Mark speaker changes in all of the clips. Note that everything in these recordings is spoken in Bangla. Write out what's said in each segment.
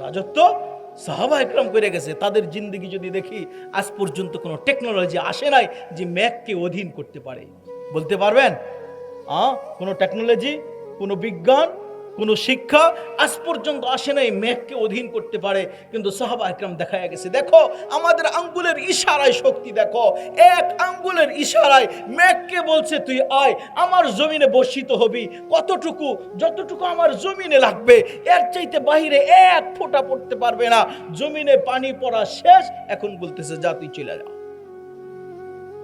Speaker 1: রাজত্ব সাহাবা একরাম করে গেছে। তাদের জিন্দেগি যদি দেখি, আজ পর্যন্ত কোনো টেকনোলজি আসে নাই যে মেঘকে অধীন করতে পারে। বলতে পারবেন? কোনো টেকনোলজি, কোনো বিজ্ঞান, কোনো শিক্ষা আজ পর্যন্ত আসে নাই মেঘকে অধীন করতে পারে। কিন্তু সাহাবা একরাম দেখায় গেছে। দেখো আমাদের আঙ্গুলের ইশারায় শক্তি, দেখো এক আঙ্গুলের ইশারায় মেঘকে বলছে তুই আয়, আমার জমিনে বর্ষিত হবি। কতটুকু? যতটুকু আমার জমিনে লাগবে, এর চাইতে বাহিরে এক ফোঁটা পড়তে পারবে না। জমিনে পানি পড়া শেষ, এখন বলতেছে যা তুই চলে যা।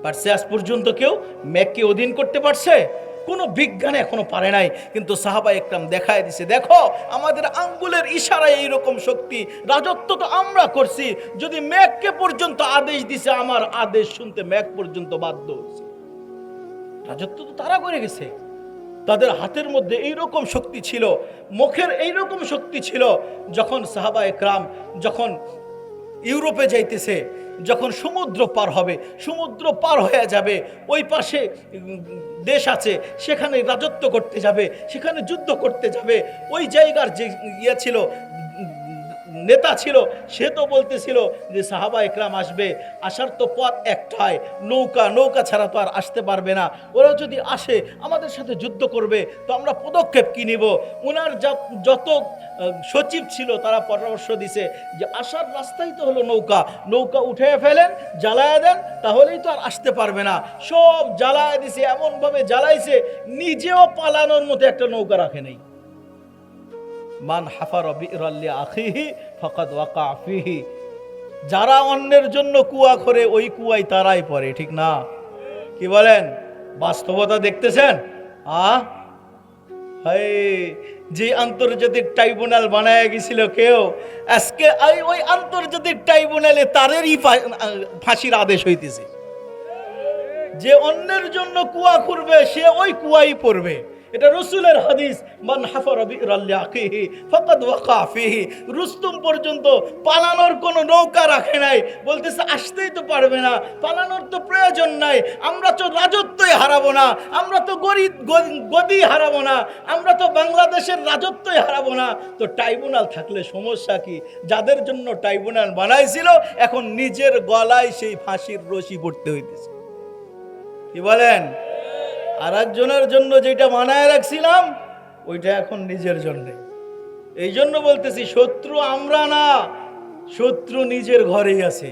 Speaker 1: পারছে আজ পর্যন্ত কেউ মেঘকে অধীন করতে পারছে? কোনো বিজ্ঞান এখনো পারে নাই। কিন্তু সাহাবা একরাম দেখায় দিছে, দেখো আমাদের আঙ্গুলের ইশারায় এইরকম শক্তি। রাজত্ব তো আমরা করছি, যদি মেঘকে পর্যন্ত আদেশ দিছে, আমার আদেশ শুনতে মেঘ পর্যন্ত বাধ্য হয়েছে। রাজত্ব তো তারা করে গেছে। তাদের হাতের মধ্যে এইরকম শক্তি ছিল, মুখের এইরকম শক্তি ছিল। যখন সাহাবা একরাম যখন ইউরোপে যাইতেছে, যখন সমুদ্র পার হবে, সমুদ্র পার হয়ে যাবে, ওই পাশে দেশ আছে, সেখানে রাজত্ব করতে যাবে, সেখানে যুদ্ধ করতে যাবে। ওই জায়গার যে ছিল, নেতা ছিল, সে তো বলতেছিল যে সাহাবা একরাম আসবে, আসার তো পথ একটাই, নৌকা, নৌকা ছাড়া তো আর আসতে পারবে না। ওরা যদি আসে আমাদের সাথে যুদ্ধ করবে, তো আমরা পদক্ষেপ কি নিব? ওনার যত সচিব ছিল তারা পরামর্শ দিছে যে আসার রাস্তাই তো হলো নৌকা, নৌকা উঠে ফেলেন, জ্বালায় দেন, তাহলেই তো আর আসতে পারবে না। সব জ্বালায় দিছে, এমনভাবে জ্বালাইছে নিজেও পালানোর মতো একটা নৌকা রাখে নেই। মান হাফারা বিরাল্লি আখিহি ফাকাদ ওয়াকা ফিহি। যারা অন্যের জন্য কুয়া করে, ওই কুয়ায় তারাই পড়ে, ঠিক না? কি বলেন? বাস্তবতা দেখতেছেন? যে আন্তর্জাতিক ট্রাইব্যুনাল বানায় গেছিল কেউ, আজকে ওই আন্তর্জাতিক ট্রাইব্যুনালে তাদেরই ফাঁসির আদেশ হইতেছে। যে অন্যের জন্য কুয়া করবে, সে ওই কুয়াই পড়বে। এটা রাসূলের হাদিস, মান হাফারা বিরাল্লি আখিহি ফাকাদ ওয়াকা ফিহি। রুস্তম পর্যন্ত পালানোর কোনো নৌকা রাখে নাই, বলতেছে আসতেই তো পারবে না, পালানোর তো প্রয়োজন নাই, আমরা তো রাজত্বই হারাবো না, আমরা তো গদি হারাবো না, আমরা তো বাংলাদেশের রাজত্বই হারাবো না, তো ট্রাইব্যুনাল থাকলে সমস্যা কি? যাদের জন্য ট্রাইব্যুনাল বানাইছিল, এখন নিজের গলায় সেই ফাঁসির রশি পড়তে হইতেছে। কি বলেন? আর একজনের জন্য যেটা বানায় রাখছিলাম, ওইটা এখন নিজের জন্য। এই জন্য বলতেছি, শত্রু আমরা না, শত্রু নিজের ঘরেই আছে।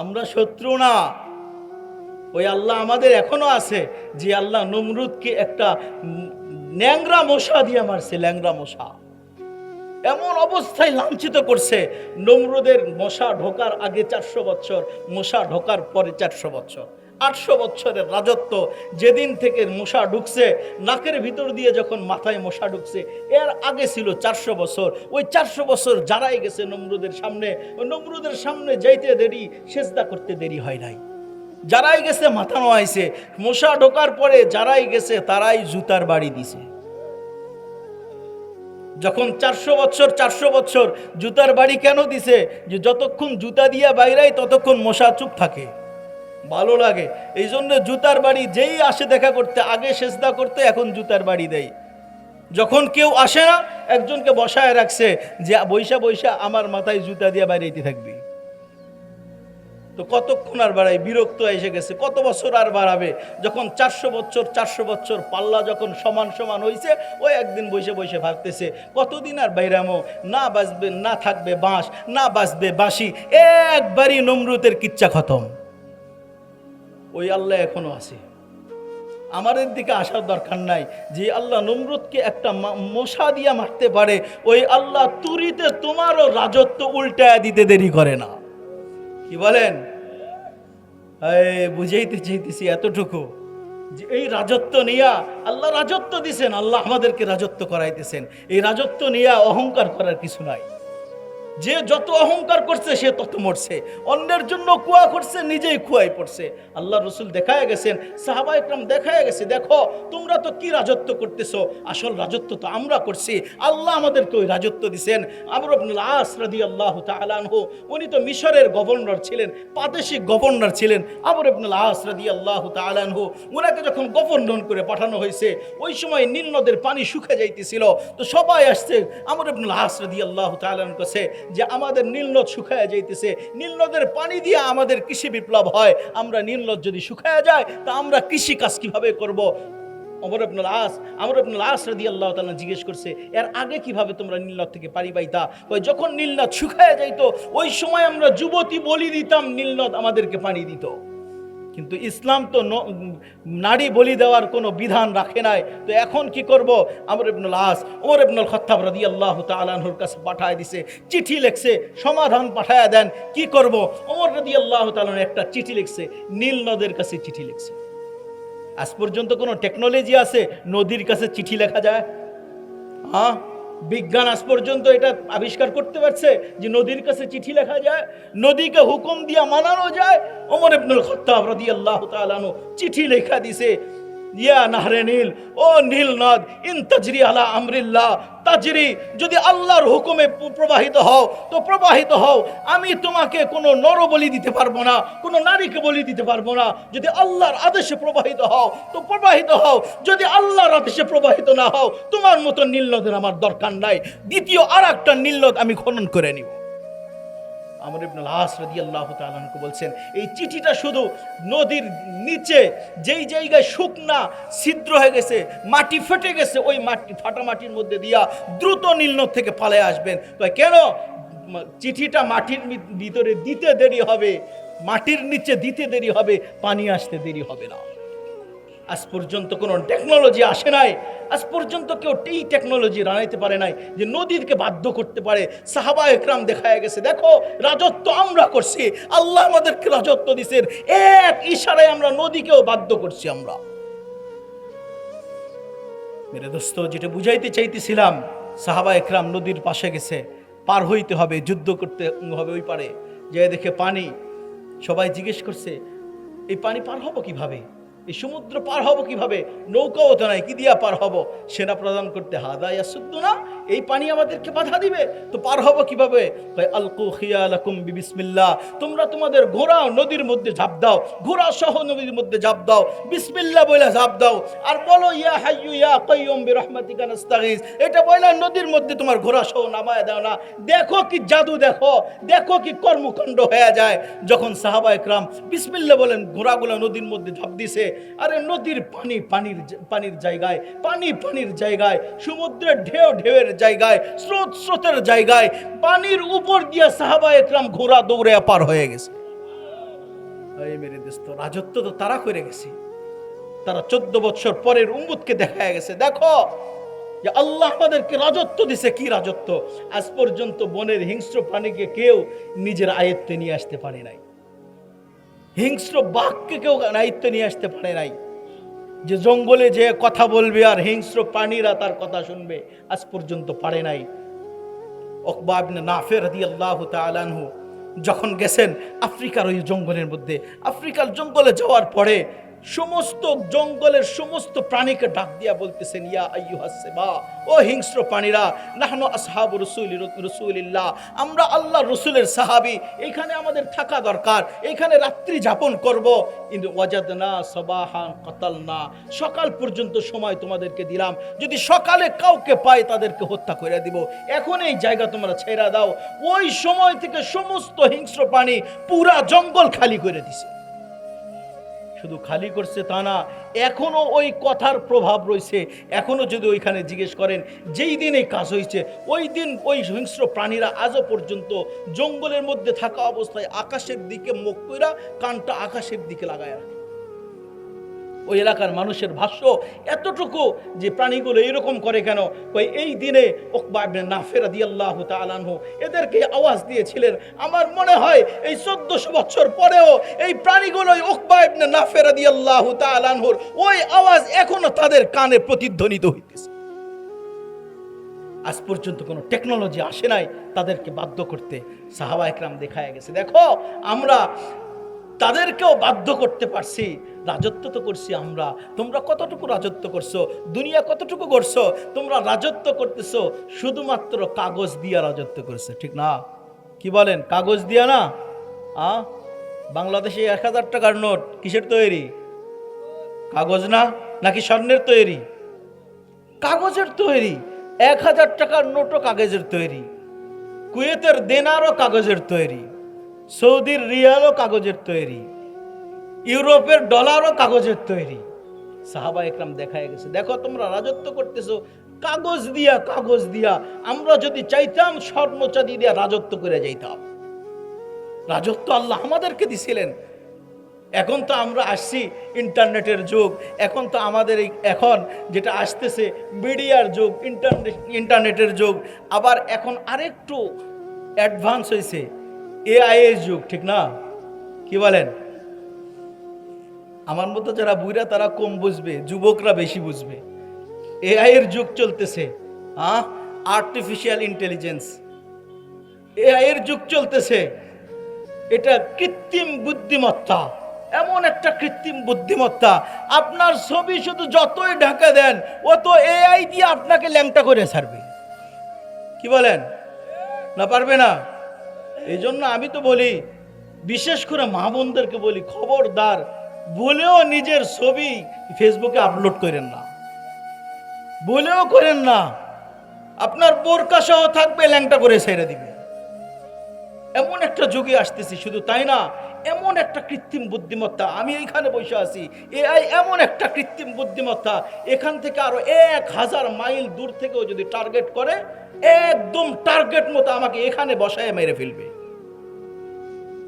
Speaker 1: আমরা শত্রু না। ওই আল্লাহ আমাদের এখনো আছে, যে আল্লাহ নমরুদকে একটা ন্যাংরা মশা দিয়ে মারছে, ল্যাংরা মশা। এমন অবস্থায় লাঞ্ছিত করছে। নমরুদের মশা ঢোকার আগে 400 বছর, মশা ঢোকার পরে 400 বছর, 800 বছরের রাজত্ব। যেদিন থেকে মশা ঢুকছে নাকের ভিতর দিয়ে, যখন মাথায় মশা ঢুকছে, এর আগে ছিল 400 বছর। ওই 400 বছর যারাই গেছে নমরুদের সামনে, ওই নমরুদের সামনে যাইতে দেরি, সেজদা করতে দেরি হয় নাই। যারাই গেছে মাথা নোয়াইছে। মশা ঢোকার পরে যারাই গেছে তারাই জুতার বাড়ি দিছে। যখন 400 বছর জুতার বাড়ি কেন দিছে? যে যতক্ষণ জুতা দিয়া বাইরাই ততক্ষণ মশা চুপ থাকে, ভালো লাগে। এই জন্য জুতার বাড়ি, যেই আসে দেখা করতে, আগে সেজদা করতে, এখন জুতার বাড়ি দেয়। যখন কেউ আসে না, একজনকে বসায় রাখছে, যে বৈশা বৈশা আমার মাথায় জুতা দিয়ে বাইরেতে থাকবি। তো কতক্ষণ আর বাড়াই? বিরক্ত এসে গেছে। কত বছর আর বাড়াবে? যখন 400 বছর পাল্লা যখন সমান সমান হয়েছে, ওই একদিন বসে বসে ভাবতেছে কতদিন আর বাইরামো, না বাজবে, না থাকবে বাঁশ, না বাজবে বাঁশি। একবারই নমরুদের কিচ্ছা খতম। ওই আল্লাহ এখনো আছে। আমাদের দিকে আসার দরকার নাই। যে আল্লাহ নমরুদকে একটা মশা দিয়া মারতে পারে, ওই আল্লাহ তুরিতে তোমারও রাজত্ব উল্টায় দিতে দেরি করে না। কি বলেন? বুঝাইতে চাইতেছি এতটুকু, যে এই রাজত্ব নিয়া আল্লাহ রাজত্ব দিছেন, আল্লাহ আমাদেরকে রাজত্ব করাইতেছেন। এই রাজত্ব নিয়া অহংকার করার কিছু নাই। যে যত অহংকার করছে সে তত মরছে, অন্যের জন্য কুয়া করছে, নিজেই কুয়ায় পড়ছে। আল্লাহ রসুল দেখায় গেছেন, সাহাবা একরাম দেখায় গেছে, দেখো তোমরা তো কি রাজত্ব করতেছো, আসল রাজত্ব তো আমরা করছি, আল্লাহ আমাদেরকে ওই রাজত্ব দিছেন। আমর ইবনুল আস রাদিয়াল্লাহু তাআলা আনহু, উনি তো মিশরের গভর্নর ছিলেন, প্রাদেশিক গভর্নর ছিলেন। আমর ইবনুল আস রাদিয়াল্লাহু তাআলা আনহু, উনাকে যখন গভর্নর করে পাঠানো হয়েছে, ওই সময় নীল নদের পানি শুকিয়ে যাইতেছিল। তো সবাই আসছে আমর ইবনুল আস রাদিয়াল্লাহু তাআলা আনহু কাছে যে আমাদের নীল নদ শুকায় যাইতেছে, নীল নদের পানি দিয়ে আমাদের কৃষি বিপ্লব হয়, আমরা নীল নদ যদি শুকায় যায় তা আমরা কৃষি কাজ কিভাবে করব? আমর ইবনুল আস রাদিয়াল্লাহু তাআলা জিজ্ঞেস করছে, এর আগে কিভাবে তোমরা নীল নদ থেকে পানি পাইতা? ওই যখন নীল নদ শুকায় যাইতো ওই সময় আমরা যুবতী বলি দিতাম, নীল নদ আমাদেরকে পানি দিত। কিন্তু ইসলাম তো নারী বলি দেওয়ার কোনো বিধান রাখে নাই। তো এখন কি করব? আমর ইবনুল আস ওমর ইবনুল খাত্তাব রাদিয়াল্লাহু তাআলা আনহুর কাছে পাঠায় দিছে, চিঠি লিখছে, সমাধান পাঠায় দেন। কি করব? ওমর রাদিয়াল্লাহু তাআলা একটা চিঠি লিখছে, নীল নদের কাছে চিঠি লিখছে। আজ পর্যন্ত কোনো টেকনোলজি আছে নদীর কাছে চিঠি লেখা যায়? হ্যাঁ, বিজ্ঞান আজ পর্যন্ত এটা আবিষ্কার করতে পারছে যে নদীর কাছে চিঠি লেখা যায়, নদীকে হুকুম দিয়া মানানো যায়। ওমর ইবনুল খাত্তাব রাদিয়াল্লাহু তাআলা আনহু চিঠি লেখা দিছে, ইয়া নাহরে নীল, ও নীল নদ, ইন তাজরি আলা আমরিল্লাহ তাজরি, যদি আল্লাহর হুকুমে প্রবাহিত হও তো প্রবাহিত হও। আমি তোমাকে কোনো নর বলি দিতে পারবো না, কোনো নারীকে বলি দিতে পারবো না। যদি আল্লাহর আদেশে প্রবাহিত হও তো প্রবাহিত হও, যদি আল্লাহর আদেশে প্রবাহিত না হও, তোমার মতো নীল নদের আমার দরকার নাই, দ্বিতীয় আর একটা নীল নদ আমি খনন করে নিব। আমর ইবনুল আস রাদিয়াল্লাহু তাআলা আনহু বলছেন, এই চিঠিটা শুধু নদীর নিচে যেই জায়গায় শুকনা ছিদ্র হয়ে গেছে, মাটি ফেটে গেছে, ওই মাটি ফাটা মাটির মধ্যে দিয়া দ্রুত নীল নদ থেকে পালিয়ে আসবেন। কেন? চিঠিটা মাটির ভিতরে দিতে দেরি হবে, মাটির নিচে দিতে দেরি হবে, পানি আসতে দেরি হবে না। আজ পর্যন্ত কোনো টেকনোলজি আসে নাই, আজ পর্যন্ত কেউ এই টেকনোলজি বানাইতে পারে নাই যে নদীকে বাধ্য করতে পারে। সাহাবা একরাম দেখায় গেছে, দেখো রাজত্ব আমরা করছি, আল্লাহ আমাদেরকে রাজত্ব দিছেন, এক ইশারায় আমরা নদীকেও বাধ্য করছি। আমরা মেরে দোস্ত, যেটা বুঝাইতে চাইতেছিলাম, সাহাবা একরাম নদীর পাশে গেছে, পার হইতে হবে, যুদ্ধ করতে হবে। ওই পারে যে দেখে পানি, সবাই জিজ্ঞেস করছে এই পানি পার হবো কিভাবে, এই সমুদ্র পার হবো কিভাবে, নৌকাও তো নাই, কি দিয়া পার হবো? সেনা প্রদান করতে হাদা ইয়াসুদ্দু না, এই পানি আমাদেরকে বাধা দিবে, তো পার হবো কিভাবে? আলকু খিয়ালাকুম বিসমিল্লাহ, তোমরা তোমাদের ঘোড়া নদীর মধ্যে ঝাঁপ দাও, ঘোড়া সহ নদীর মধ্যে ঝাঁপ দাও, বিসমিল্লাহ বলে ঝাঁপ দাও, আর বলো ইয়া হাইয়্যু ইয়া কাইয়্যুম বিরহমাতিকা নাস্তাগীস, এটা বলে নদীর মধ্যে তোমার ঘোড়া সহ নামায় দাও না। দেখো কি জাদু, দেখো দেখো কি কর্মকাণ্ড হয়ে যায়। যখন সাহাবা একরাম বিসমিল্লাহ বলেন, ঘোড়াগুলো নদীর মধ্যে ঝাঁপ দিছে, আরে নদীর পানি পানির জায়গায়, পানির জায়গায়, সমুদ্রের ঢেউয়ের জায়গায়, স্রোতের জায়গায়, পানির উপর দিয়ে সাহাবা একরাম ঘোড়া দৌড়ে পার হয়ে গেছে। এই মেরে দোস্ত, রাজত্ব তো তারা করে গেছে, তারা 14 বছর পরের উম্মতকে দেখায় গেছে, দেখো যে আল্লাহ আমাদেরকে রাজত্ব দিছে। কি রাজত্ব? আজ পর্যন্ত বনের হিংস্র প্রাণীকে কেউ নিজের আয়ত্তে নিয়ে আসতে পারে নাই, হিংস্র বাঘকে কেউ আয়ত্তে নিয়ে আসতে পারে নাই, যে জঙ্গলে যে কথা বলবে আর হিংস্র প্রাণীরা তার কথা শুনবে, আজ পর্যন্ত পারে নাই। উকবা ইবনে নাফি রাদিয়াল্লাহু তাআলা আনহু যখন গেছেন আফ্রিকার ওই জঙ্গলের মধ্যে, আফ্রিকার জঙ্গলে যাওয়ার পরে সমস্ত জঙ্গলের সমস্ত প্রাণীকে ডাক দিয়া বলতেছেন, ইয়া আইয়ুহাস সিবা, ও হিংস্র প্রাণীরা, নাহনু আসহাবু রাসূলিল্লাহ, আমরা আল্লাহর রাসূলের সাহাবী, এখানে আমাদের থাকা দরকার, এখানে রাত্রি যাপন করব। ইন ওয়াজাদনা সাবাহান কাতালনা, সকাল পর্যন্ত সময় তোমাদেরকে দিলাম, যদি সকালে কাউকে পাই তাদেরকে হত্যা করে দিব, এখন এই জায়গা তোমরা ছেড়ে দাও। ওই সময় থেকে সমস্ত হিংস্র প্রাণী পুরা জঙ্গল খালি করে দিছে। শুধু খালি করছে তা না, এখনো ওই কথার প্রভাব রয়েছে। এখনো যদি ওইখানে জিজ্ঞেস করেন যেই দিন এই কাজ হয়েছে, ওই দিন ওই হিংস্র প্রাণীরা আজও পর্যন্ত জঙ্গলের মধ্যে থাকা অবস্থায় আকাশের দিকে মুখ কইরা কানটা আকাশের দিকে লাগায় রাখে। ওই এলাকার মানুষের ভাষ্য এতটুকু যে প্রাণীগুলো এরকম করে কেন, ওই এই দিনে উকবা ইবনে নাফি রাদিয়াল্লাহু তাআলা আনহু এদেরকে আওয়াজ দিয়েছিলেন। আমার মনে হয় এই 1400 বছর পরেও এই প্রাণীগুলো উকবা ইবনে নাফি রাদিয়াল্লাহু তাআলা আনহুর ওই আওয়াজ এখনো তাদের কানে প্রতিধ্বনিত হইতেছে। আজ পর্যন্ত কোনো টেকনোলজি আসে নাই তাদেরকে বাধ্য করতে। সাহাবা একরাম দেখায় গেছে। দেখো আমরা তাদেরকেও বাধ্য করতে পারছি। রাজত্ব তো করছি আমরা। তোমরা কতটুকু রাজত্ব করছো? দুনিয়া কতটুকু করছো? তোমরা রাজত্ব করতেছো শুধুমাত্র কাগজ দিয়া রাজত্ব করছো, ঠিক না? কি বলেন? কাগজ দিয়া না? বাংলাদেশে 1000 টাকার নোট কিসের তৈরি? কাগজ না, নাকি স্বর্ণের তৈরি? কাগজের তৈরি। 1000 টাকার নোটও কাগজের তৈরি। কুয়েতের দেনারও কাগজের তৈরি। সৌদির রিয়ালও কাগজের তৈরি। ইউরোপের ডলারও কাগজের তৈরি। সাহাবা একরাম দেখায় গেছে। দেখো তোমরা রাজত্ব করতেছো কাগজ দিয়া, কাগজ দিয়া। আমরা যদি চাইতাম স্বর্ণ চাঁদি দিয়া রাজত্ব করে যাইতাম। রাজত্ব আল্লাহ আমাদেরকে দিছিলেন। এখন তো আমরা আসছি ইন্টারনেটের যুগ। এখন তো আমাদের এখন যেটা আসতেছে মিডিয়ার যুগ, ইন্টারনেটের যুগ। আবার এখন আরেকটু অ্যাডভান্স হয়েছে এআই এর যুগ, ঠিক না? কি বলেন? আমার মতো যারা বুড়া তারা কম বুঝবে, যুবকরা বেশি বুঝবে। এআই এর যুগ চলতেছে, আর্টিফিশিয়াল ইন্টেলিজেন্স, এআই এর যুগ চলতেছে। এটা কৃত্রিম বুদ্ধিমত্তা, এমন একটা কৃত্রিম বুদ্ধিমত্তা। আপনার ছবি শুধু যতই ঢাকা দেন ও তো এআই দিয়ে আপনাকে ল্যাংটা করে ছাড়বে। কি বলেন? না পারবে না? এই জন্য আমি তো বলি, বিশেষ করে মা বোনদেরকে বলি, খবরদার বলেও নিজের ছবি ফেসবুকে আপলোড করেন না, বলেও করেন না। আপনার বোরকা সহ থাকবে, ল্যাংটা করে ছেড়ে দিবে। এমন একটা যুগে আসতেছি। শুধু তাই না, এমন একটা কৃত্রিম বুদ্ধিমত্তা। আমি এইখানে বসে আছি, এআই এমন একটা কৃত্রিম বুদ্ধিমত্তা, এখান থেকে আরো 1000 মাইল দূর থেকেও যদি টার্গেট করে, একদম টার্গেট মতো আমাকে এখানে বসায় মেরে ফেলবে।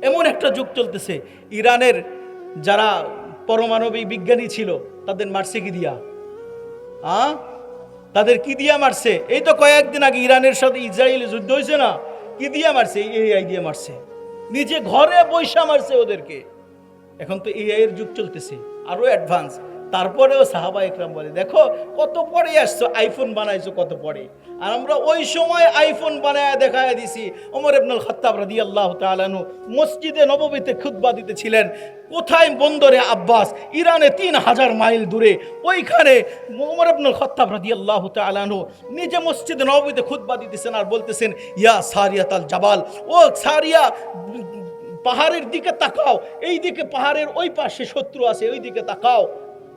Speaker 1: এমন একটা যুগ চলতেছে। ইরানের যারা পারমাণবিক বিজ্ঞানী ছিল তাদের মারছে কি দিয়া? তাদের কি দিয়া মারছে? এই তো কয়েকদিন আগে ইরানের সাথে ইসরায়েল যুদ্ধ হয়েছে না? কি দিয়া মারছে? এআই দিয়ে মারছে। নিজে ঘরে বৈশা মারছে ওদেরকে। এখন তো এআই এর যুগ চলতেছে, আরো অ্যাডভান্স। তারপরেও সাহাবা একরাম বলে, দেখো কত পরে আসছো, আইফোন বানাইছো কত পরে। আর আমরা ওই সময় আইফোন বানায় দেখায় দিছি। ওমর ইবনুল খাত্তাব রাদিয়াল্লাহু তাআলা আনহু মসজিদে নববীতে খুতবা দিতেছিলেন। কোথায়? বন্দরে আব্বাস, ইরানে 3000 মাইল দূরে। ওইখানে ওমর ইবনুল খাত্তাব রাদিয়াল্লাহু তাআলা আনহু নিজে মসজিদে নববীতে খুতবা দিতেছেন আর বলতেছেন, ইয়া সারিয়াতাল জাবাল, ও সারিয়া পাহাড়ের দিকে তাকাও, এই দিকে পাহাড়ের ওই পাশে শত্রু আছে, ওই দিকে তাকাও।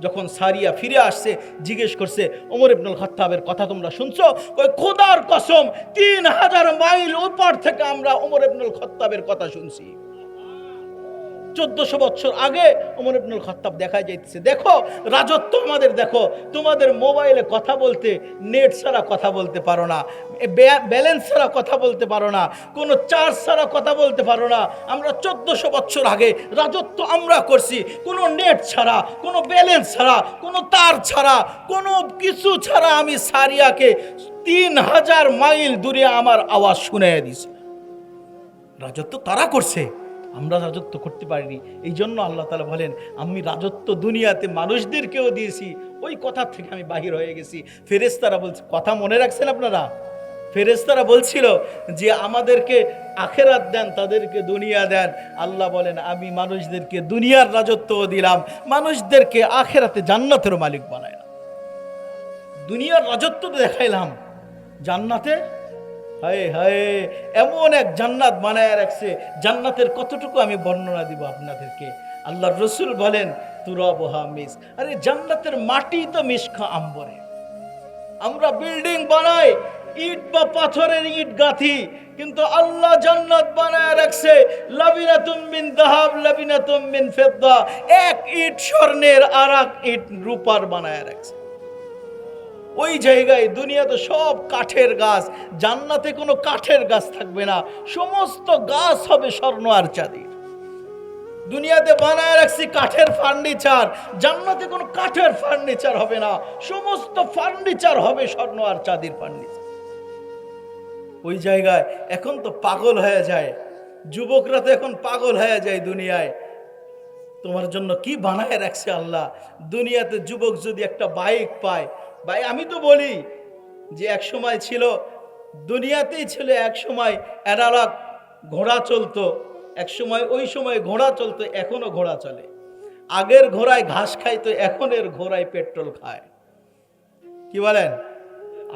Speaker 1: যখন সারিয়া ফিরে আসছে, জিজ্ঞেস করছে, ওমর ইবনুল খাত্তাবের কথা তোমরা শুনছো? ওই খোদার কসম 3000 মাইল ওপার থেকে আমরা ওমর ইবনুল খাত্তাবের কথা শুনছি। 1400 বছর আগে ওমর ইবনুল খাত্তাব দেখা যাইতেছে। দেখো রাজত্ব আমাদের। দেখো তোমাদের মোবাইলে কথা বলতে নেট ছাড়া কথা বলতে পারো না, ব্যালেন্স ছাড়া কথা বলতে পারো না, কোনো চার্জ ছাড়া কথা বলতে পারো না। আমরা 1400 বছর আগে রাজত্ব আমরা করছি, কোনো নেট ছাড়া, কোনো ব্যালেন্স ছাড়া, কোনো তার ছাড়া, কোনো কিছু ছাড়া। আমি সারিয়াকে 3000 মাইল দূরে আমার আওয়াজ শুনে দিছি। রাজত্ব তারা করছে, আমরা রাজত্ব করতে পারিনি। এই জন্য আল্লাহ তাআলা বলেন, আমি রাজত্ব দুনিয়াতে মানুষদেরকেও দিয়েছি। ওই কথা থেকে আমি বাহির হয়ে গেছি। ফেরেশতারা বলছে, কথা মনে রাখছেন আপনারা? ফেরেশতারা বলছিল যে আমাদেরকে আখেরাত দেন, তাদেরকে দুনিয়া দেন। আল্লাহ বলেন, আমি মানুষদেরকে দুনিয়ার রাজত্বও দিলাম, মানুষদেরকে আখেরাতে জান্নাতের মালিক বানাইলাম। দুনিয়ার রাজত্ব দেখাইলাম, জান্নাতে হায় হায় এমন এক জান্নাত বানায় রাখছে। জান্নাতের কতটুকু আমি বর্ণনা দিব আপনাদেরকে। আল্লাহর রাসূল বলেন, তুরাবুহা মিস, আরে জান্নাতের মাটি তো মিশকা আম্বরে। আমরা বিল্ডিং বানাই, ইট বা পাথরের ইট গাঁথি, কিন্তু আল্লাহ জান্নাত বানায় রাখছে লাবিনাতুম মিন যাহাব লাবিনাতুম মিন ফিদ্দা। এক ইট স্বর্ণের আর এক ইট রূপার বানায় রাখছে। ওই জায়গায় দুনিয়াতে সব কাঠের গাছ, জান্নাতে কোনো কাঠের গাছ থাকবে না, সমস্ত গাছ হবে স্বর্ণ আর চাঁদির। দুনিয়াতে বানায় রাখছি কাঠের ফার্নিচার, জান্নাতে কোনো কাঠের ফার্নিচার হবে না, সমস্ত ফার্নিচার হবে স্বর্ণ আর চাঁদির ফার্নিচার। ওই জায়গায় এখন তো পাগল হয়ে যায়, যুবকরা তো এখন পাগল হয়ে যায় দুনিয়ায়। তোমার জন্য কি বানায় রাখছে আল্লাহ। দুনিয়াতে যুবক যদি একটা বাইক পায়, ভাই আমি তো বলি যে এক সময় ছিল, দুনিয়াতেই ছিল এক সময় অ্যানালগ ঘোড়া চলতো, এক সময় ওই সময় ঘোড়া চলতো, এখনো ঘোড়া চলে। আগের ঘোড়ায় ঘাস খাইতো, এখনের ঘোড়ায় পেট্রোল খায়। কি বলেন?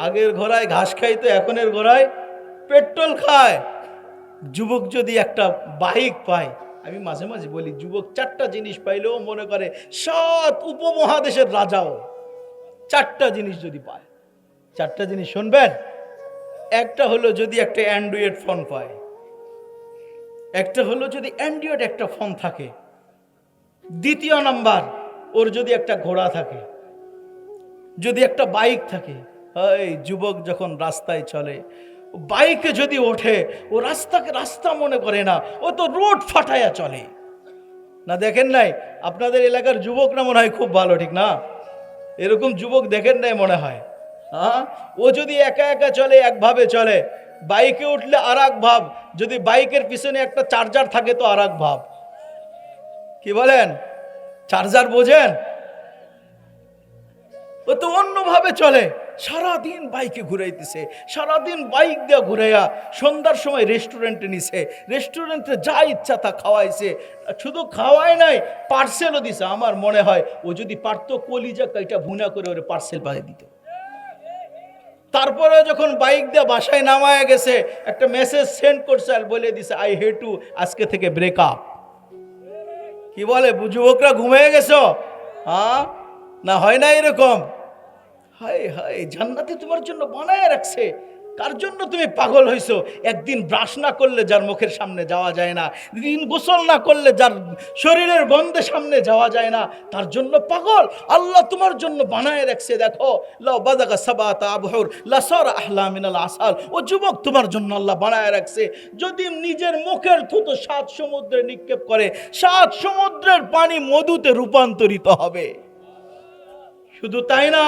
Speaker 1: আগের ঘোড়ায় ঘাস খাইতো, এখনের ঘোড়ায় পেট্রোল খায়। যুবক যদি একটা বাইক পায়, আমি মাঝে মাঝে বলি, যুবক 4টা জিনিস পাইলেও মনে করে 7 উপমহাদেশের রাজাও। 4টা জিনিস যদি পায়, 4টা জিনিস শুনবেন। একটা হলো যদি একটা অ্যান্ড্রয়েড ফোন পায়, একটা হলো যদি অ্যান্ড্রয়েড একটা ফোন থাকে। দ্বিতীয় নাম্বার, ওর যদি একটা ঘোড়া থাকে, যদি একটা বাইক থাকে। এই যুবক যখন রাস্তায় চলে, বাইকে যদি ওঠে, ও রাস্তাকে রাস্তা মনে করে না, ও তো রোড ফাটায়া চলে। না দেখেন নাই? আপনাদের এলাকার যুবকরা মনে হয় খুব ভালো, ঠিক না? এরকম যুবক দেখেন নাই মনে হয়? হ্যাঁ, ও যদি একা একা চলে একভাবে চলে, বাইকে উঠলে আর এক ভাব, যদি বাইকের পিছনে একটা চার্জার থাকে তো আর এক ভাব। কি বলেন? চার্জার বোঝেন? ও তো অন্যভাবে চলে। সারাদিন বাইকে ঘুরাইতেছে, সারাদিন বাইক দিয়ে ঘুরাইয়া সন্ধ্যার সময় রেস্টুরেন্টে নিছে, রেস্টুরেন্টে যা ইচ্ছা তা খাওয়াইছে। শুধু খাওয়াই নাই, পার্সেলও দিছে। আমার মনে হয় ও যদি পারতো, কলিজা কাইটা ভুনা করে ওরে পার্সেল পাঠিয়ে দিত। তারপরে যখন বাইক দিয়ে বাসায় নামায় গেছে, একটা মেসেজ সেন্ড করছে আর বলে দিছে, আই হেট টু, আজকে থেকে ব্রেকআপ। কি বলে? যুবকরা ঘুমিয়ে গেছো? হ্যাঁ না, হয় না এরকম? হায় হায়, জান্নাতে তোমার জন্য বানায় রাখছে। কার জন্য তুমি পাগল হইছো? একদিন ব্রাশ না করলে যার মুখের সামনে যাওয়া যায় না, দিন গোসল না করলে যার শরীরের গন্ধে সামনে যাওয়া যায় না, তার জন্য পাগল। আল্লাহ তোমার জন্য বানায় রাখছে। দেখো, লাউ বাদাগা সাবাতা আবহুর লাসারা আহলা মিনাল আসাল। ও যুবক, তোমার জন্য আল্লাহ বানায় রাখছে। যদি নিজের মুখের থুতো 7 সমুদ্রে নিক্ষেপ করে, 7 সমুদ্রের পানি মধুতে রূপান্তরিত হবে। শুধু তাই না,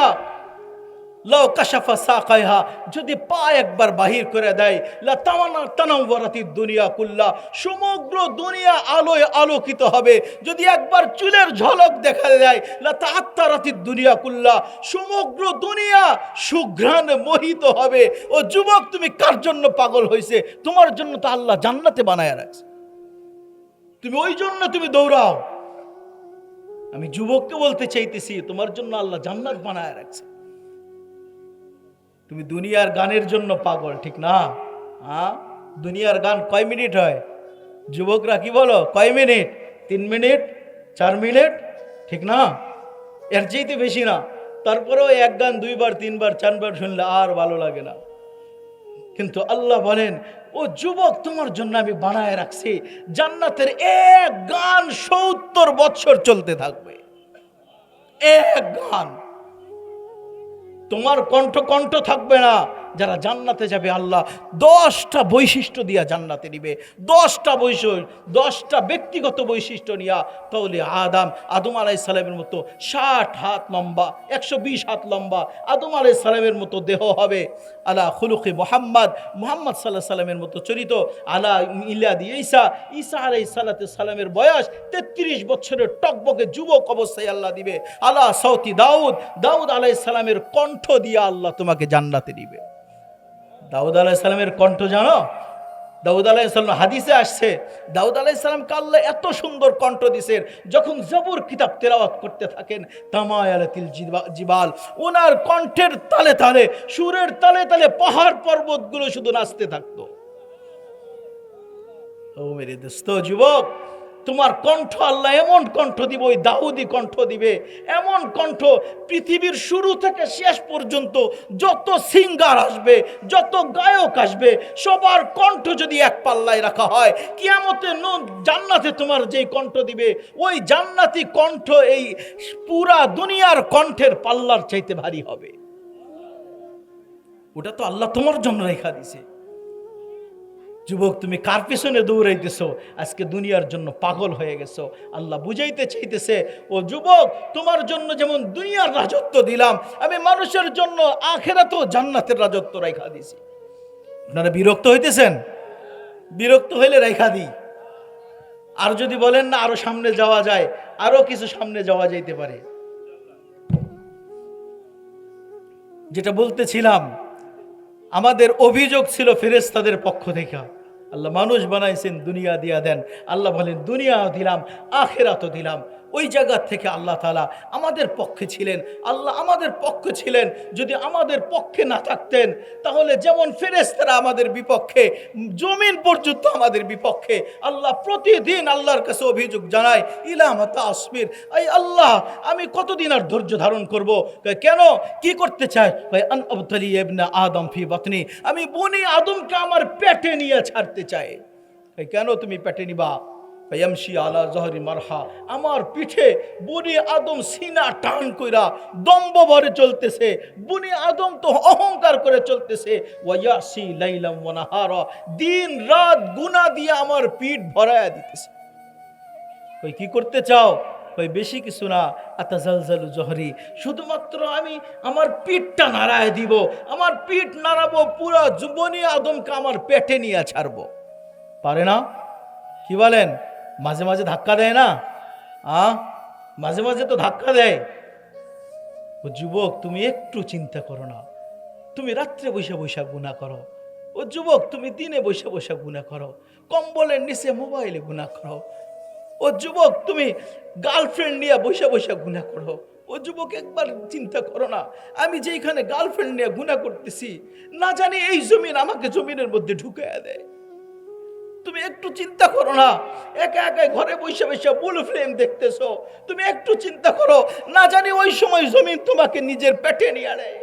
Speaker 1: লাউ কাশাফা সাকাইহা, যদি পা একবার বাহির করে দেয়, লা তাওয়ানা তানাওয়ারাতিদ দুনিয়া কুল্লা, সমগ্র দুনিয়া আলোয় আলোকিত হবে। যদি একবার চুলের ঝলক দেখা দেয়, লা তাআত্তারাতিদ দুনিয়া কুল্লা, সমগ্র দুনিয়া সুঘ্রাণে মোহিত হবে। ও যুবক, তুমি কার জন্য পাগল হইছে? তোমার জন্য তো আল্লাহ জান্নাতে বানায় রাখছে, তুমি ওই জন্য তুমি দৌড়াও। আমি যুবককে বলতে চাইতেছি, তোমার জন্য আল্লাহ জান্নাত বানায় রাখছে। তুমি দুনিয়ার গানের জন্য পাগল, ঠিক না? হ্যাঁ, দুনিয়ার গান কয় মিনিট হয়? যুবকরা কি বলো, কয় মিনিট? 3 মিনিট, 4 মিনিট, ঠিক না? এর চাইতে বেশি না। তারপরেও এক গান 2 বার 3 বার 4 বার শুনলে আর ভালো লাগে না। কিন্তু আল্লাহ বলেন, ও যুবক, তোমার জন্য আমি বানায় রাখছি জান্নাতের এক গান 70 বছর চলতে থাকবে। এক গান। তোমার কণ্ঠ কণ্ঠ থাকবে না। যারা জান্নাতে যাবে, আল্লাহ 10টা বৈশিষ্ট্য দিয়া জান্নাতে নিবে। 10টা বৈশিষ্ট্য, 10টা ব্যক্তিগত বৈশিষ্ট্য নিয়া। তাহলে আদম আলাইহিস সালামের মতো 60 হাত লম্বা, 120 হাত লম্বা আদম আলাইহিস সালামের মতো দেহ হবে। আলা খুলুকি মুহাম্মদ, মুহাম্মদ সাল্লাল্লাহু আলাইহি সাল্লামের মতো চরিত্র। আলা মিলাদি ঈসা আলাইহিস সালামের বয়স 33 বছরের টকবকে যুবক অবস্থায় আল্লাহ দিবে। আলা সাউতি দাউদ আলাইহিস সালামের কণ্ঠ দিয়া আল্লাহ তোমাকে জান্নাতে দিবে। দাউদ আলাইহিস সালামের কণ্ঠ জানো? দাউদ আলাইহিস সালাম, হাদিসে আসছে, দাউদ আলাইহিস সালামকে আল্লাহ এত সুন্দর কণ্ঠ দিয়েছেন, যখন জবুর কিতাব তেলাওয়াত করতে থাকেন, তামায়ালাতিল জিবাল, ওনার কণ্ঠের তালে তালে, সুরের তালে তালে পাহাড় পর্বতগুলো শুধু নাচতে থাকতো। ও মেরে দোস্ত যুবক, তোমার কণ্ঠ আল্লাহ এমন কণ্ঠ দিবে, ওই দাউদি কণ্ঠ দিবে, এমন কণ্ঠ পৃথিবীর শুরু থেকে শেষ পর্যন্ত যত সিঙ্গার আসবে, যত গায়ক আসবে, সবার কণ্ঠ যদি এক পাল্লায় রাখা হয়, কিয়ামতে জান্নাতে তোমার যেই কণ্ঠ দিবে, ওই জান্নাতি কণ্ঠ এই পুরা দুনিয়ার কণ্ঠের পাল্লার চাইতে ভারী হবে। ওটা তো আল্লাহ তোমার জন্য রেখা দিছে। যুবক, তুমি কার পেছনে দৌড়াইতেছো? আজকে দুনিয়ার জন্য পাগল হয়ে গেছো। আল্লাহ বুঝাইতে চাইতেছে, ও যুবক, তোমার জন্য যেমন দুনিয়ার রাজত্ব দিলাম, আমি মানুষের জন্য আখিরাতেও জান্নাতের রাজত্ব রেখা দিছি। আপনারা বিরক্ত হইতেছেন? বিরক্ত হইলে রেখা দিই। আর যদি বলেন না আরো সামনে যাওয়া যায়, আরো কিছু সামনে যাওয়া যাইতে পারে। যেটা বলতেছিলাম, আমাদের অভিযোগ ছিল ফেরেশতাদের পক্ষ থেকে। আল্লাহ মানুষ বানাইছেন, দুনিয়া দিয়া দেন। আল্লাহ বলেন দুনিয়াও দিলাম, আখিরাতও দিলাম। ওই জায়গা থেকে আল্লাহ তাআলা আমাদের পক্ষে ছিলেন। আল্লাহ আমাদের পক্ষে ছিলেন। যদি আমাদের পক্ষে না থাকতেন, তাহলে যেমন ফেরেশতারা আমাদের বিপক্ষে, জমিন পর্যন্ত আমাদের বিপক্ষে। আল্লাহ প্রতিদিন আল্লাহর কাছে অভিযোগ জানায়, ইলা মাতা আসবির, এই আল্লাহ আমি কতদিন আর ধৈর্য ধারণ করব? কেন, কি করতে চায়? আন আবতালি ইবনা আদম ফি বাতনি, আমি বনি আদমকে আমার পেটে নিয়ে ছাড়তে চাই। কেন তুমি পেটে নিবা? ইয়ামশি আলা জহরি মারহা, আমার পিঠে বনি আদম সিনা টান কইরা দম্ভ ভরে চলতেছে। বনি আদম তো অহংকার করে চলতেছে। ওয়ায়াসি লাইলাম ওয়া নাহারা, দিন রাত গুনাহ দিয়ে আমার পিঠ ভরায়া দিতেছে। কই কি করতে চাও? কই বেশি কিছু না, আতাজালজালু জহরি, শুধুমাত্র আমি আমার পিঠটা নাড়ায় দিব, আমার পিঠ নাড়াবো, পুরো বনি আদমকে আমার পেটে নিয়ে ছাড়বো। পারে না? কি বলেন? মাঝে মাঝে ধাক্কা দেয় না? মাঝে মাঝে তো ধাক্কা দেয়। ও যুবক, তুমি একটু চিন্তা করো না। তুমি রাত্রে বসে বসে গুনাহ করো। ও যুবক, তুমি দিনে বসে বসে গুনাহ করো। কম্বলের নিচে মোবাইলে গুনাহ করো। ও যুবক, তুমি গার্লফ্রেন্ড নিয়ে বসে বসে গুনাহ করো। ও যুবক, একবার চিন্তা করো না, আমি যেখানে গার্লফ্রেন্ড নিয়ে গুনাহ করতেছি, না জানি এই জমিন আমাকে জমিনের মধ্যে ঢুকাইয়া দেয়। তুমি একটু চিন্তা করো না, একা একা ঘরে বসে বসে বুল ফিল্ম দেখতেছো। তুমি একটু চিন্তা করো, না জানি ওই সময় জমিন তোমাকে নিজের পেটে নিয়ে নেয়।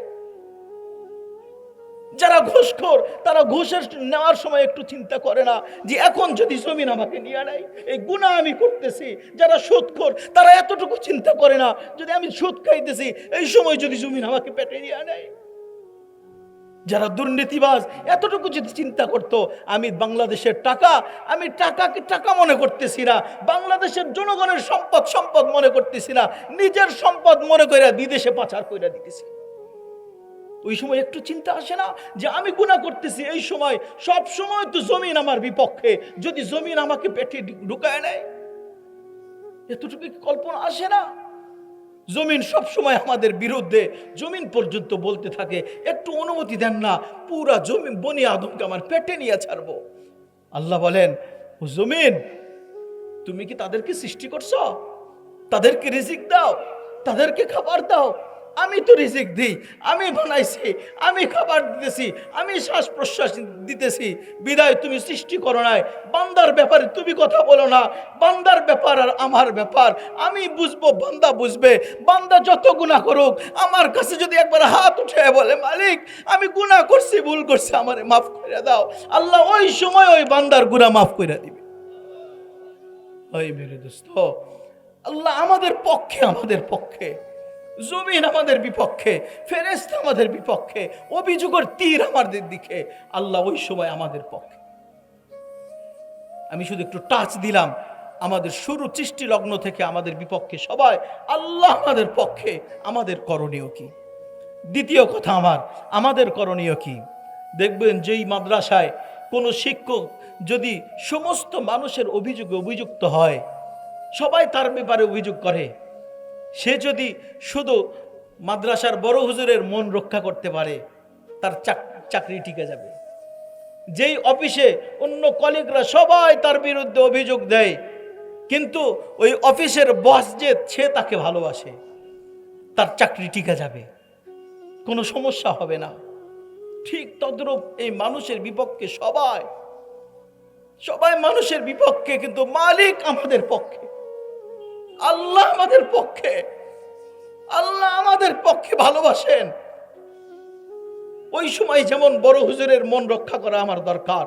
Speaker 1: যারা ঘুষখোর, তারা ঘুষের নেওয়ার সময় একটু চিন্তা করে না যে এখন যদি জমিন আমাকে নিয়ে নেয়, এই গুনাহ আমি করতেছি। যারা সুদখোর, তারা এতটুকু চিন্তা করে না যদি আমি সুদ খাইতেছি, এই সময় যদি জমিন আমাকে পেটে নিয়ে নেয়। যারা দুর্নীতিবাজ, এতটুকু যদি চিন্তা করতো, আমি বাংলাদেশের টাকা, আমি টাকাকে টাকা মনে করতেছি না, বাংলাদেশের জনগণের সম্পদ সম্পদ মনে করতেছি না, নিজের সম্পদ মনে করে বিদেশে পাচার করে দিতেছি। ওই সময় একটু চিন্তা আসে না যে আমি গুনাহ করতেছি? এই সময় সব সময় তো জমিন আমার বিপক্ষে, যদি জমিন আমাকে পেটে ঢুকায় নেয়, এতটুকু কল্পনা আসে না? জমিন সব সময় আমাদের বিরুদ্ধে। জমিন পর্যন্ত বলতে থাকে, একটু অনুমতি দেন না, পুরা জমিন বনি আদমকে আমার পেটে নিয়ে ছাড়বো। আল্লাহ বলেন, ও জমিন, তুমি কি তাদেরকে সৃষ্টি করছো? তাদেরকে রিজিক দাও, তাদেরকে খাবার দাও। আমি তো রিজিক দিই, আমি বানাইছি, আমি খাবার দিতেছি, আমি শ্বাস প্রশ্বাস দিতেছি। বিদায় তুমি সৃষ্টি করো নাই। বান্দার ব্যাপারে তুমি কথা বলো না। বান্দার ব্যাপার আর আমার ব্যাপার, আমি বুঝবো, বান্দা বুঝবে। বান্দা যত গুনাহ করুক, আমার কাছে যদি একবার হাত উঠে বলে, মালিক আমি গুনাহ করছি, ভুল করছি, আমারে মাফ করে দাও, আল্লাহ ওই সময় ওই বান্দার গুনাহ মাফ করে দিবে। ওই মেরে দোস্ত, আল্লাহ আমাদের পক্ষে, আমাদের পক্ষে। জমিন আমাদের বিপক্ষে, ফেরেশতা আমাদের বিপক্ষে, অভিযোগের তীর আমাদের দিকে, আল্লাহ ওই সময় আমাদের পক্ষে। আমি শুধু একটু টাচ দিলাম, আমাদের শুরু সৃষ্টি লগ্ন থেকে আমাদের বিপক্ষে সবাই, আল্লাহ আমাদের পক্ষে। আমাদের করণীয় কি? দ্বিতীয় কথা, আমাদের করণীয় কি? দেখবেন যেই মাদ্রাসায় কোনো শিক্ষক যদি সমস্ত মানুষের অভিযোগে অভিযুক্ত হয়, সবাই তার ব্যাপারে অভিযোগ করে, সে যদি শুধু মাদ্রাসার বড় হুজুরের মন রক্ষা করতে পারে, তার চাকরি টিকে যাবে। যেই অফিসে অন্য কলিগরা সবাই তার বিরুদ্ধে অভিযোগ দেয়, কিন্তু ওই অফিসের বস যে সে তাকে ভালোবাসে, তার চাকরি টিকে যাবে, কোনো সমস্যা হবে না। ঠিক তদ্রূপ এই মানুষের বিপক্ষে সবাই, সবাই মানুষের বিপক্ষে, কিন্তু মালিক আমাদের পক্ষে। আল্লাহ আমাদের পক্ষে, আল্লাহ আমাদের পক্ষে ভালোবাসেন। ওই সময় যেমন বড় হুজুরের মন রক্ষা করা আমার দরকার,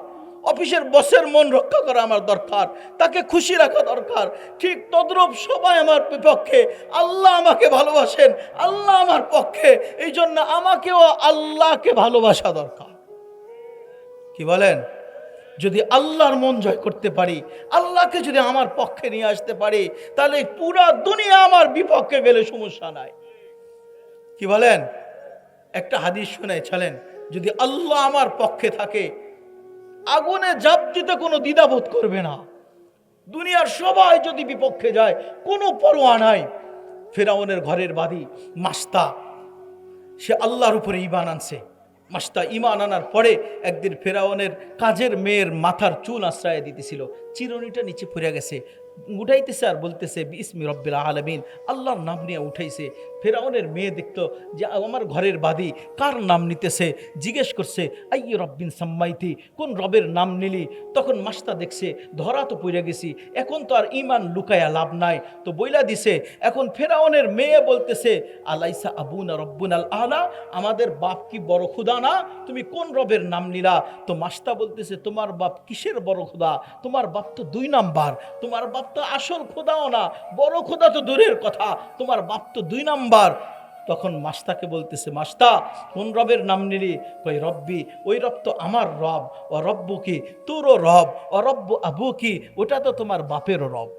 Speaker 1: অফিসের বসের মন রক্ষা করা আমার দরকার, তাকে খুশি রাখা দরকার, ঠিক তদ্রূপ সবাই আমার বিপক্ষে, আল্লাহ আমাকে ভালোবাসেন, আল্লাহ আমার পক্ষে। এই জন্য আমাকেও আল্লাহকে ভালোবাসা দরকার। কি বলেন? যদি আল্লাহর মন জয় করতে পারি, আল্লাহকে যদি আমার পক্ষে নিয়ে আসতে পারি, তাহলে পুরা দুনিয়া আমার বিপক্ষে গেলে সমস্যা নাই। কি বলেন? একটা হাদিস শুনে চলেন, যদি আল্লাহ আমার পক্ষে থাকে, আগুনে ঝাঁপ দিতে কোনো দ্বিধাবোধ করবে না। দুনিয়ার সবাই যদি বিপক্ষে যায়, কোনো পরোয়া নাই। ফিরআউনের ঘরের বাদী মাস্তা, সে আল্লাহর উপরে ঈমান আনছে, মাস্তা ঈমান আনার পরে একদিন ফেরাউনের কাজের মেয়ের মাথার চুল আশ্রয় দিতেছিল, চিরুনিটা নিচে পড়ে গেছে, উঠাইতেছে আর বলতেছে বিসমি রব্বিল আলামিন, আল্লাহর নাম নিয়ে উঠাইছে। ফেরাউনের মেয়ে দেখতো যে আমার ঘরের বাদী কার নাম নিতেছে, জিজ্ঞেস করছে আইয়ে রব্বিন সাম্মাইতি, কোন রবের নাম নিলি? তখন মাস্তা দেখছে ধরা তো পড়ে গেছি, এখন তো আর ঈমান লুকায়া লাভ নাই, তো বইলা দিছে। এখন ফেরাউনের মেয়ে বলতেছে আলাইসা আবুনা রব্বুনাল আলা, আমাদের বাপ কি বড় খুদা না? তুমি কোন রবের নাম নিলা? তো মাস্তা বলতেছে তোমার বাপ কিসের বড় খুদা? তোমার বাপ তো 2 নাম্বার, তোমার বাপ তো আসল খোদাও না, বড় খোদা তো দূরের কথা, তোমার বাপ তো 2 নাম্বার। তখন মাস্তাকে বলতেছে মাস্তা কোন রবের নাম নিলি? কই রব্বি, ওই রব তো আমার রব, ও রব্বু কি তোরও রব, ও রব্বু আবু কি ওটা তো তোমার বাপেরও রব।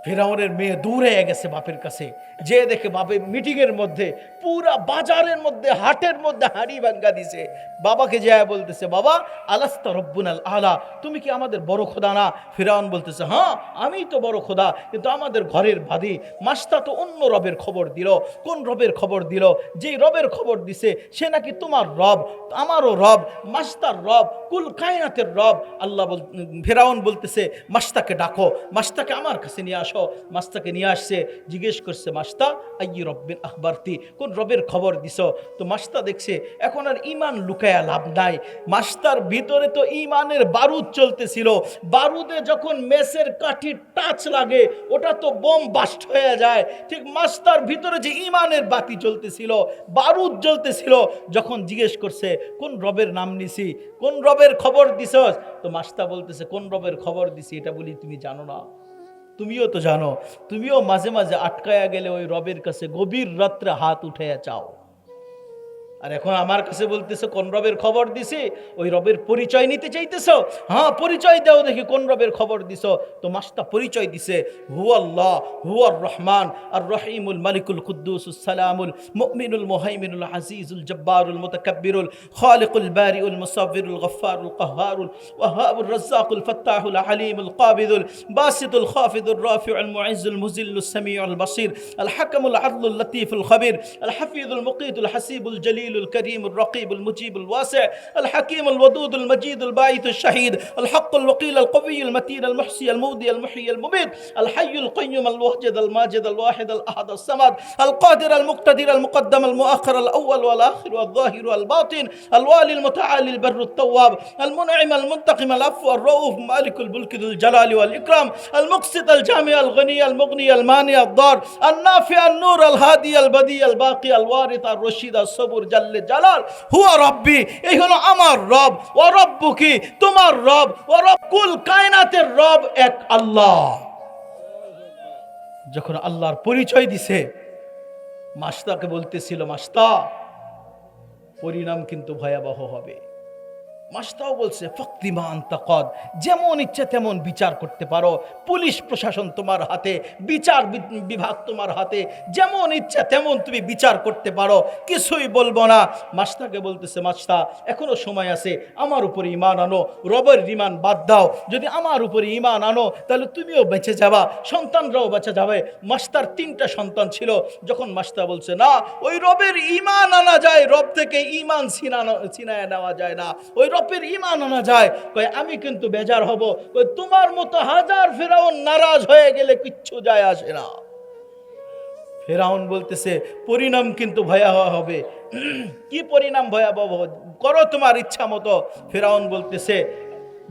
Speaker 1: ফেরাউনের মেয়ে দূরে গেছে বাপের কাছে, যে দেখে বাপের মিটিংয়ের মধ্যে পুরা বাজারের মধ্যে হাটের মধ্যে হাড়ি ভাঙ্গা দিছে। বাবাকে যায় বলতেছে বাবা আলাস্তা রব্বুনাল আলা, তুমি কি আমাদের বড় খোদা না? ফেরাউন বলতেছে হ্যাঁ আমি তো বড় খোদা, কিন্তু আমাদের ঘরের বাদী মাস্তা তো অন্য রবের খবর দিল। কোন রবের খবর দিল? যেই রবের খবর দিছে সে নাকি তোমার রব, আমারও রব, মাস্তার রব, কুল কায়নাতের রব। আল্লাহ ফেরাউন বলতেছে মাস্তাকে ডাকো, মাস্তাকে আমার কাছে নিয়ে আসো। মাস্তাকে নিয়ে আসছে, জিজ্ঞেস করছে মাস্তা আইয়ি রব্বিল আখবারতি, কোন রবের খবর দিছ? তো মাস্তা দেখছে এখন আর ঈমান লুকায়া লাভ নাই, মাস্তার ভিতরে তো ঈমানের বারুদ চলতেছিল, বারুদে যখন মেসের কাঠি টাচ লাগে ওটা তো বোম বাস্ট হয়ে যায়, ঠিক মাস্তার ভিতরে যে ঈমানের বাতি চলতেছিল, বারুদ জ্বলতেছিল। যখন জিজ্ঞেস করছে কোন রবের নাম নিছি, কোন রবের খবর দিছস? তো মাস্তা বলতেছে কোন রবের খবর দিছি এটা বলি তুমি জানো না? তুমিও তো জানো, তুমিও মাঝে মাঝে আটকায়া গেলে ওই রবের কাছে গভীর রাত্রে হাত উঠাইয়া চাও, আর এখন আমার কাছে বলতেছো কোন রবের খবর দিছি? ওই রবের পরিচয় নিতে চাইতেছো? হ্যাঁ পরিচয় দাও দেখি কোন রবের খবর দিছো। তো মাস্তা পরিচয় দিছে, হুয়াল্লাহ হুয়ার রহমান আর রহিমুল মালিকুল কুদ্দুসুস সালামুল মুমিনুল মুহাইমিনুল আজিজুল জব্বারুল মুতাকাব্বিরুল খালিকুল বারিউল মুসাব্বিরুল গফফারুল কাহ্হারুল ওয়াহাবুর রাজ্জাকুল ফাত্তাহুল আলিমুল কাবিদুল বাসিতুল খাফিদুর রাফিউল মুইজ্জুল মুজিল্লুস সামিউল বাসির আল হাকামুল আদলুল লতীফুল খাবির আল হাফিজুল মুকিতুল হাসিবুল জলিল الكريم الرقيب المجيب الواسع الحكيم الودود المجيد الباعث الشهيد الحق الوقيل القوي المتين المحصي المودي المحيي المميت الحي القيوم الوحيد الماجد الواحد الأحد الصمد القادر المقتدر المقدم المؤخر الأول والآخر والظاهر والباطن الوالي المتعالي البر التواب المنعم المنتقم العفو الرؤوف مالك الملك ذو الجلال والإكرام المقسط الجامع الغني المغني المانع الضار النافع النور الهادي البديع الباقي الوارث الرشيد الصبور জাল্লে জালাল হুয়া রব্বি, এই হলো আমার রব। ও রব্বু কি তোমার রব, ও রব কুল কায়নাতের রব এক আল্লাহ। যখন আল্লাহর পরিচয় দিছে মাস্তাকে বলতেছিল মাস্তা পরিণাম কিন্তু ভয়াবহ হবে। মাস্তাও বলছে ফক্তিমা আনতা কদ, যেমন ইচ্ছে তেমন বিচার করতে পারো, পুলিশ প্রশাসন তোমার হাতে, বিচার বিভাগ তোমার হাতে, যেমন ইচ্ছা তেমন তুমি বিচার করতে পারো, কিছুই বলবো না। মাস্তাকে বলতেছে মাস্তা এখনো সময় আছে, আমার উপরে ঈমান আনো, রবের ঈমান বাদ দাও, যদি আমার উপরে ঈমান আনো তাহলে তুমিও বেঁচে যাবা, সন্তানরাও বেঁচে যাবে। মাস্তার 3টা সন্তান ছিল। যখন মাস্তা বলছে না ওই রবের ঈমান আনা যায়, রব থেকে ঈমান ছিনায় নেওয়া যায় না, ওই রবের ঈমান আনা যায়, কয় আমি কিন্তু বেজার হব, কয় তোমার মতো হাজার ফেরাউন নারাজ হয়ে গেলে কিচ্ছু যায় আসে না। ফেরাউন বলতেছে পরিণাম কিন্তু ভয়াবহ হবে। কি পরিণাম ভয়াবহ? করো তোমার ইচ্ছা মতো। ফেরাউন বলতেছে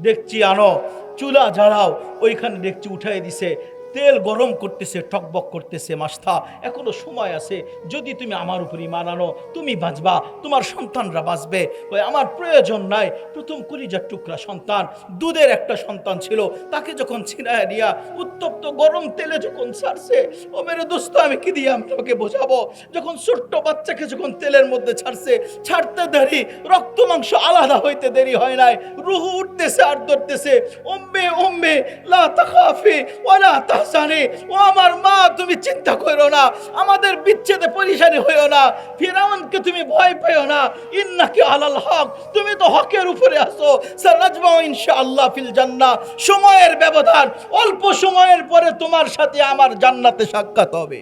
Speaker 1: দেখছি আনো, চুলা জ্বালাও, ওইখানে দেখছি উঠাই দিছে, তেল গরম করতেছে, টকবক করতেছে। মাস্তা এখনো সময় আছে, যদি তুমি আমার উপর ঈমান আনো তুমি বাঁচবা, তোমার সন্তানরা বাঁচবে। ওই আমার প্রয়োজন নাই। প্রথম কলিজার টুকরা সন্তান, দুধের একটা সন্তান ছিল, তাকে যখন ছিনায় দিয়া উত্তপ্ত গরম তেলে যখন ছাড়ছে, ও মেরে দোস্ত আমি কি দিয়ে আমাকে বোঝাবো? যখন ছোট্ট বাচ্চাকে যখন তেলের মধ্যে ছাড়ছে, ছাড়তে দেরি, রক্ত মাংস আলাদা হইতে দেরি হয় নাই, রুহু উঠতেছে আর ধরতেছে, উম্মে উম্মে লা তাখাফি ওয়ালা তাহজানি, ও আমার মা তুমি চিন্তা করো না, আমাদের বিচ্ছেদে পরিশানি হইও না, ফিরাউনকে তুমি ভয় পেও না, ইন্নাকি আলাল হক, তুমি তো হকের উপরে আছো, সানাজমাউ ইনশাআল্লাহ ফিল জান্নাহ, সময়ের ব্যবধান, অল্প সময়ের পরে তোমার সাথে আমার জান্নাতে সাক্ষাৎ হবে।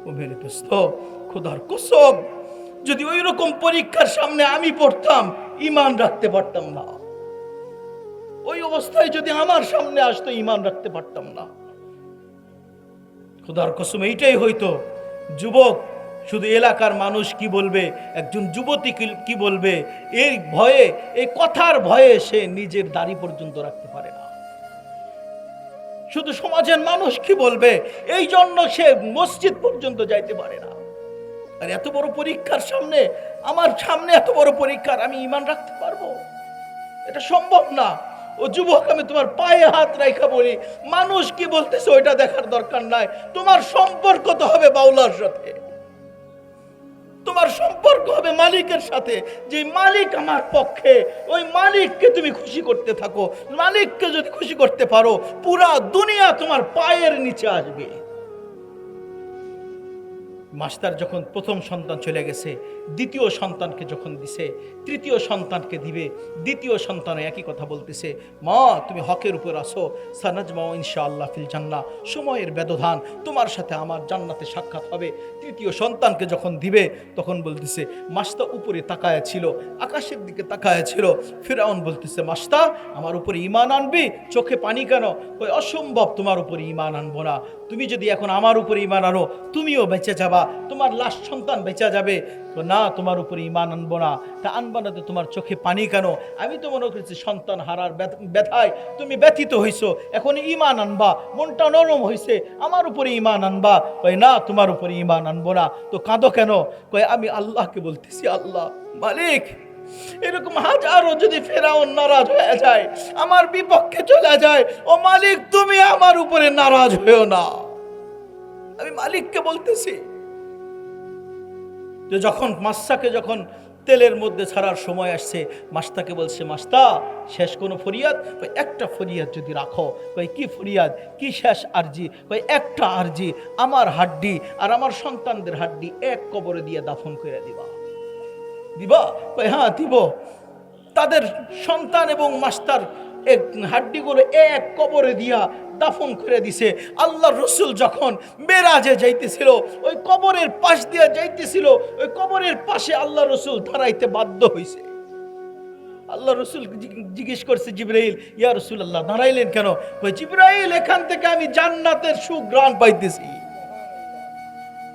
Speaker 1: ও মেরে দোস্ত খোদার কসম, যদি ওই রকম পরীক্ষার সামনে আমি পড়তাম, ঈমান রাখতে পারতাম না। ওই অবস্থায় যদি আমার সামনে আসতো, ঈমান রাখতে পারতাম না। খোদার কসম এইটাই হইতো। যুবক, শুধু এলাকার মানুষ কি বলবে, একজন যুবতী কি বলবে, এই ভয়ে, এই কথার ভয়ে সে নিজের দাড়ি পর্যন্ত রাখতে পারে না। শুধু সমাজের মানুষ কি বলবে, এই জন্য সে মসজিদ পর্যন্ত যাইতে পারে না। আর এত বড় পরীক্ষার সামনে, আমার সামনে এত বড় পরীক্ষার, আমি ঈমান রাখতে পারবো? এটা সম্ভব না। ও যুবক, আমি তোমার পায়ে হাত রাখা বলি, মানুষ কি বলতেছে ওইটা দেখার দরকার নাই। তোমার সম্পর্ক তো হবে বাউলার সাথে, তোমার সম্পর্ক হবে মালিকের সাথে। যে মালিক আমার পক্ষে, ওই মালিককে তুমি খুশি করতে থাকো। মালিককে যদি খুশি করতে পারো, পুরা দুনিয়া তোমার পায়ের নিচে আসবে। মাস্টার যখন প্রথম সন্তান চলে গেছে, দ্বিতীয় সন্তানকে যখন দিছে, তৃতীয় সন্তানকে দিবে, দ্বিতীয় সন্তানে একই কথা বলতেছে, মা তুমি হকের উপর আসো, সানাজমা ইনশাআল্লাহ ফিল জান্নাহ, সময়ের ব্যবধান, তোমার সাথে আমার জান্নাতে সাক্ষাৎ হবে। তৃতীয় সন্তানকে যখন দিবে, তখন বলতেছে, মাস্তা উপরে তাকায়া ছিল, আকাশের দিকে তাকায়া ছিল। ফিরআউন বলতেছে, মাস্তা আমার উপরে ঈমান আনবি? চোখে পানি কেন? ওই অসম্ভব, তোমার উপরে ঈমান আনবো না। তুমি যদি এখন আমার উপরে ঈমান আনো, তুমিও বেঁচে যাবা, তোমার লাস্ট সন্তান বেঁচে যাবে। না, তোমার উপরে ঈমান আনবো না। তা আনবা না তো তোমার চোখে পানি কেন? আমি তো মনে করছি সন্তান হারার ব্যথায় তুমি ব্যথিত হইছো, এখন ঈমান আনবা, মনটা নরম হইছে, আমার উপরে ঈমান আনবা। কয় না, তোমার উপরে ঈমান আনবো না। তো কাঁদো কেন? কয় আমি আল্লাহকে বলতেছি, আল্লাহ মালিক, এরকম হাজারো যদি ফেরাউন নারাজ হয়ে যায়, আমার বিপক্ষে চলে যায়, ও মালিক তুমি আমার উপরে নারাজ হয়েও না। আমি মালিককে বলতেছি। যে যখন মাস্তাকে যখন তেলের মধ্যে ছাড়ার সময় আসছে, মাস্তাকে বলছে, মাস্তা শেষ কোনো ফরিয়াদ? ওই একটা ফরিয়াদ যদি রাখো। ওই কি ফরিয়াদ, কি শেষ আরজি? ওই একটা আরজি, আমার হাড্ডি আর আমার সন্তানদের হাড্ডি এক কবরে দিয়ে দাফন করে দিবা। দিবা? ওই হ্যাঁ দিব। তাদের সন্তান এবং মাস্টার এক হাড্ডিগুলো এক কবরে দিয়া দাফন করে দিছে। আল্লাহর রাসূল যখন মেরাজে যাইতেছিল, ওই কবরের পাশ দিয়ে যাইতেছিল, ওই কবরের পাশে আল্লাহর রাসূল দাঁড়াইতে বাধ্য হইছে। আল্লাহ রাসূল জিজ্ঞেস করছে, জিবরাইল, ইয়া রাসূলুল্লাহ দাঁড়াইলেন কেন? কই, জিবরাইল এখান থেকে আমি জান্নাতের সুঘ্রাণ পাইতেছি।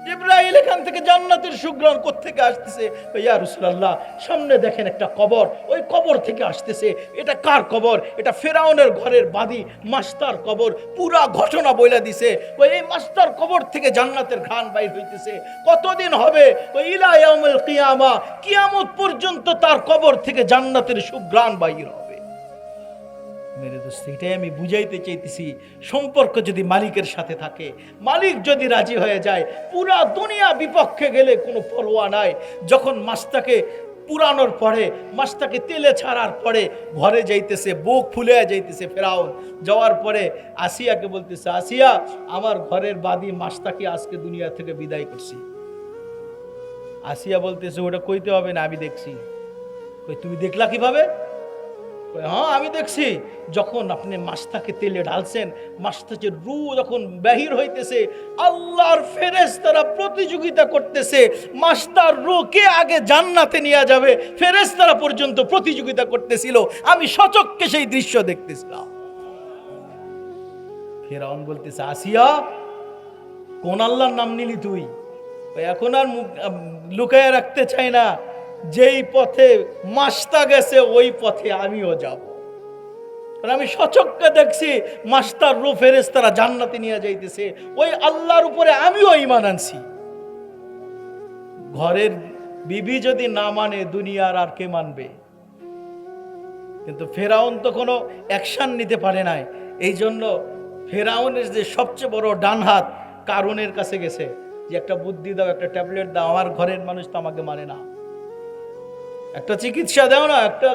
Speaker 1: জিবরাইল এখান থেকে জান্নাতের সুঘ্রাণ কোত্থেকে আসতেছে? ইয়া রাসূলুল্লাহ সামনে দেখেন একটা কবর, ওই কবর থেকে আসতেছে। এটা কার কবর? এটা ফেরাউনের ঘরের বাদী মাস্টার কবর। পুরা ঘটনা বইলা দিছে। ওই এই মাস্টার কবর থেকে জান্নাতের ঘ্রাণ বাইর হইতেছে। কতদিন হবে? ওই ইলা ইয়াউমুল কিয়ামা, কিয়ামত পর্যন্ত তার কবর থেকে জান্নাতের সুঘ্রাণ বাইর হবে। মেরে দোস্ত, এটাই আমি বুঝাইতে চাইতেছি। সম্পর্ক যদি মালিকের সাথে থাকে, মালিক যদি রাজি হয়ে যায়, পুরা দুনিয়া বিপক্ষে গেলে কোনো পরোয়া নাই। যখন মাস্তাকে পুরানোর পরে, মাস্তাকে তেলে ছাড়ার পরে ঘরে যাইতেছে, বুক ফুলে যাইতেছে ফেরাউন। যাওয়ার পরে আসিয়াকে বলতেছে, আসিয়া আমার ঘরের বাদী মাস্তাকে আজকে দুনিয়া থেকে বিদায় করছি। আসিয়া বলতেছে, ওটা কইতে হবে না, আমি দেখছি। কই, তুমি দেখলা কিভাবে? হ্যাঁ আমি দেখছি, যখন আপনি মাস্তাকে তেলে ঢালছেন, মাস্তার রু যখন বাহির হইতেছে, আল্লাহর ফেরেশতারা প্রতিযোগিতা করতেছে, মাস্তার রু কে আগে জান্নাতে নিয়ে যাবে, ফেরেশতারা পর্যন্ত প্রতিযোগিতা করতেছিল। আমি সচক্ষে সেই দৃশ্য দেখতেছিলাম। ফেরাউন বলতেছে, আসিয়া কোন আল্লাহর নাম নিলি তুই? এখন আর লুকায় রাখতে চাই না, যেই পথে মাস্তা গেছে ওই পথে আমিও যাব। আমি সচক্ষে দেখছি মাস্টার রূপ ফেরেশতারা জান্নাতে নিয়ে যাইতেছে, ওই আল্লাহর উপরে আমিও ঈমান আনছি। ঘরের বিবি যদি না মানে, দুনিয়ার আর কে মানবে? কিন্তু ফেরাউন তো কোনো অ্যাকশন নিতে পারে নাই। এই জন্য ফেরাউনের যে সবচেয়ে বড় ডান হাত কারুনের কাছে গেছে, যে একটা বুদ্ধি দাও, একটা ট্যাবলেট দাও, আমার ঘরের মানুষ তো আমাকে মানে না, একটা চিকিৎসা দাও না, একটা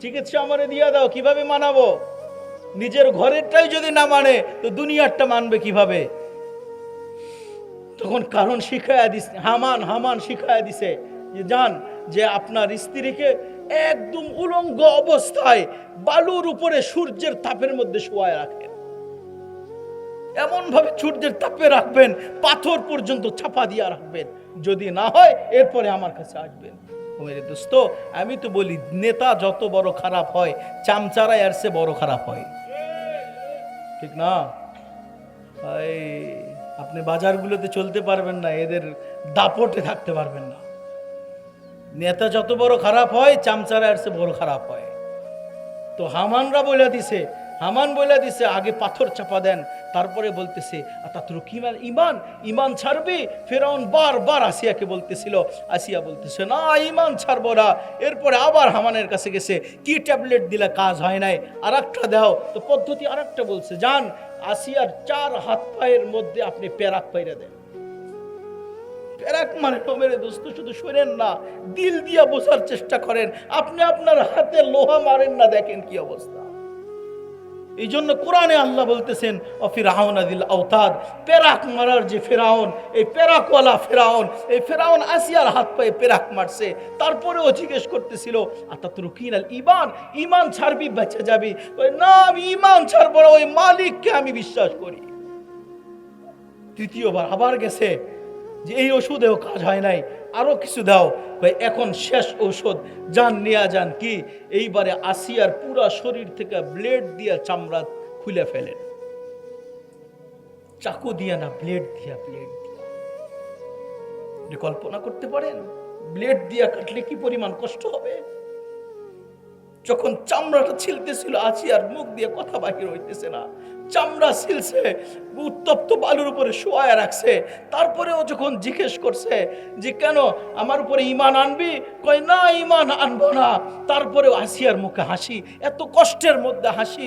Speaker 1: চিকিৎসা আমারে দিয়া দাও, কিভাবে মানাবো? নিজের ঘরেরটাই যদি না মানে, তো দুনিয়ারটা মানবে কিভাবে? তখন কারণ শিখায়া দিছে, হামান শিখায়া দিছে যে জান, যে আপনার স্ত্রীকে একদম উলঙ্গ অবস্থায় বালুর উপরে সূর্যের তাপের মধ্যে শোয়ায় রাখেন। এমনভাবে সূর্যের তাপে রাখবেন, পাথর পর্যন্ত চাপা দিয়া রাখবেন, যদি না হয় এরপরে আমার কাছে আসবেন। মেরে দোস্ত, আমি তো বলি নেতা যত বড় খারাপ হয়, চামচারা এর চেয়ে বড় খারাপ হয়, ঠিক না? আপনি বাজারগুলোতে চলতে পারবেন না, এদের দাপটে থাকতে পারবেন না। নেতা যত বড় খারাপ হয়, চামচারা এর চেয়ে বড় খারাপ হয়। তো হামানরা বলে দিছে, হামান বলে দিছে আগে পাথর চাপা দেন, তারপরে বলতেছে আতাতরুকিনাল ঈমান, ঈমান ছাড়বি? ফেরাউন বারবার আসিয়াকে বলতেছিল, আসিয়া বলতেছে না ঈমান ছাড়বো না। এরপরে আবার হামানের কাছে গেছে, কি ট্যাবলেট দিলে কাজ হয় নাই, আরেকটা দাও। তো পদ্ধতি আরেকটা বলছে, যান আসিয়ার 4 হাত পায়ের মধ্যে আপনি পেরাক পাইরা দেন। পেরাক মানে তো মেরে দোস্ত শুধু শোনেন না, দিল দিয়া বোঝার চেষ্টা করেন। আপনি আপনার হাতে লোহা মারেন না, দেখেন কি অবস্থা। এই জন্য কোরআনে আল্লাহ বলতেছেন অফিরাউন আদিল আওতাদ, পেরাক মারার যে ফেরাউন, এই পেরাকওয়ালা ফেরাউন, এই ফেরাউন আসিয়ার হাত পায়ে পেরাক মারছে। তারপরেও জিজ্ঞেস করতেছিল আতাতরুকিনাল ঈমান, ঈমান ছাড়বি বেঁচে যাবি? না, আমি ঈমান ছাড়বো না, ওই মালিককে আমি বিশ্বাস করি। তৃতীয়বার আবার গেছে যে এই ওষুধেও কাজ হয় নাই, আরো কিছু দাও। এখন শেষ ঔষধ, যান নিয়ে যান। কি? এইবারে আসিয়ার পুরা শরীর থেকে ব্লেড দিয়া চামড়া খুলে ফেলেন, চাকু দিয়া না, ব্লেড দিয়া, ব্লেড দিয়া। কল্পনা করতে পারেন ব্লেড দিয়া কাটলে কি পরিমাণ কষ্ট হবে? যখন চামড়াটা ছিলতেছিল, আসিয়ার মুখ দিয়ে কথা বাহির হইতেছে না, চামড়া ছিলছে, উত্তপ্ত বালুর উপরে শোয়ায় রাখছে। তারপরেও যখন জিজ্ঞেস করছে যে কেন আমার উপরে ঈমান আনবি, কয় না ঈমান আনবো না। তারপরেও আসিয়ার মুখে হাসি, এত কষ্টের মধ্যে হাসি।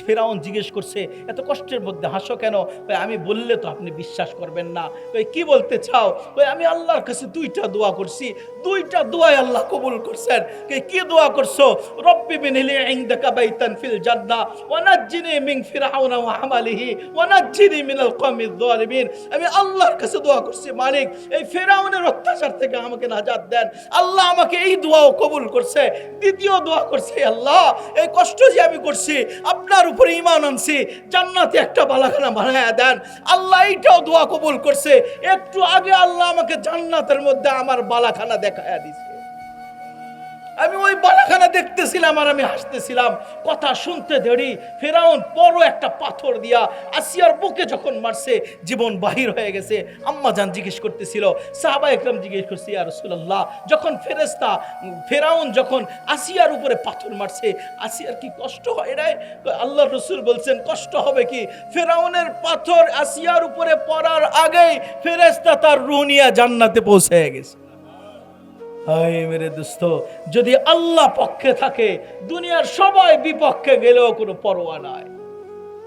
Speaker 1: ফেরাউন জিজ্ঞেস করছে এত কষ্টের মধ্যে হাসো কেন? কয় আমি বললে তো আপনি বিশ্বাস করবেন না। কয় কি বলতে চাও? কয় আমি আল্লাহর কাছে 2টা দোয়া করছি, 2টা দোয়াই আল্লাহ কবুল করছেন। কি দোয়া করছো? রব্বি বিনিলি ইনদাকা বাইতান ফিল জান্নাহ ওয়া নাজ্জিনি মিন ফিরআউনা ওয়া আমালিহি ওয়া নাজ্জিনি মিনাল কওমিজ যালিমিন। আমি আল্লাহর কাছে দোয়া করছি, মালিক এই ফেরাউনের অত্যাচার থেকে আমাকে নাজাত দেন। আল্লাহ আমাকে এই দোয়াও কবুল করছে। দ্বিতীয় দোয়া করছে, আল্লাহ এই কষ্ট যে আমি করছি, আপনার উপরে ঈমান আনছি, জান্নাতে একটা বালাখানা বানায়া দেন। আল্লাহ এইটাও দোয়া কবুল করছে। একটু আগে আল্লাহ আমাকে জান্নাতের মধ্যে আমার বালাখানা দেখায়া দিছে। আমি ওই বালাখানা দেখতেছিলাম আর আমি হাসতেছিলাম। কথা শুনতে দেরি, ফেরাউন বড় একটা পাথর দিয়া আসিয়ার বুকে যখন মারছে, জীবন বাহির হয়ে গেছে। আম্মা জান জিজ্ঞেস করতেছিল, সাহাবা একরাম জিজ্ঞেস করছে, ইয়া রাসূলুল্লাহ, যখন ফেরাউন যখন আসিয়ার উপরে পাথর মারছে, আসিয়ার কি কষ্ট হয় নাই? আল্লাহর রাসূল বলছেন কষ্ট হবে কি? ফেরাউনের পাথর আসিয়ার উপরে পড়ার আগেই ফেরেশতা তার রূহ নিয়ে জান্নাতে পৌঁছে গেছে। হায় মেরে দোস্ত, যদি আল্লাহ পক্ষে থাকে, দুনিয়ার সবাই বিপক্ষে গেলেও কোনো পরোয়া নাই।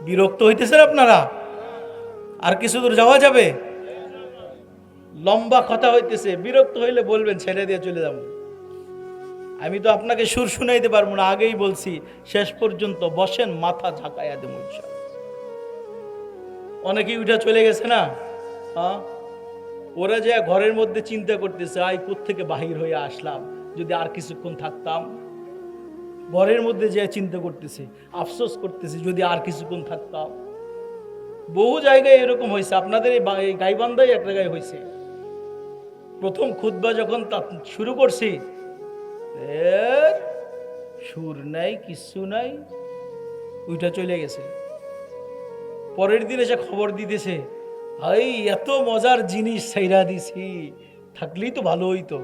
Speaker 1: বিরক্ত হইতেছেন আপনারা? আর কিছু দূর যাওয়া যাবে? লম্বা কথা হইতেছে, বিরক্ত হইলে বলবেন, ছেড়ে দিয়ে চলে যাব। আমি তো আপনাকে সুর শুনাইতে পারবো না, আগেই বলছি। শেষ পর্যন্ত বসেন, মাথা ঝাঁকাইয়া দেব ইনশাআল্লাহ। অনেকেই উঠে চলে গেছে না, হ্যাঁ, ওরা যে ঘরের মধ্যে চিন্তা করতেছে, আই কোত্থেকে বাহির হয়ে আসলাম, যদি আর কিছুক্ষণ থাকতাম। ঘরের মধ্যে যে চিন্তা করতেছে, আফসোস করতেছে, যদি আর কিছুক্ষণ থাকতাম। বহু জায়গায় এরকম হয়েছে, আপনাদের এই গাইবান্ধায় এক জায়গায় হয়েছে। প্রথম খুতবা যখন শুরু করছি, সুর নাই, কিচ্ছু নাই, ওইটা চলে গেছে। পরের দিন এসে খবর দিতেছে, এই এত মজার জিনিস ছাইরা দিছি, থাকলেই তো ভালো হইতো।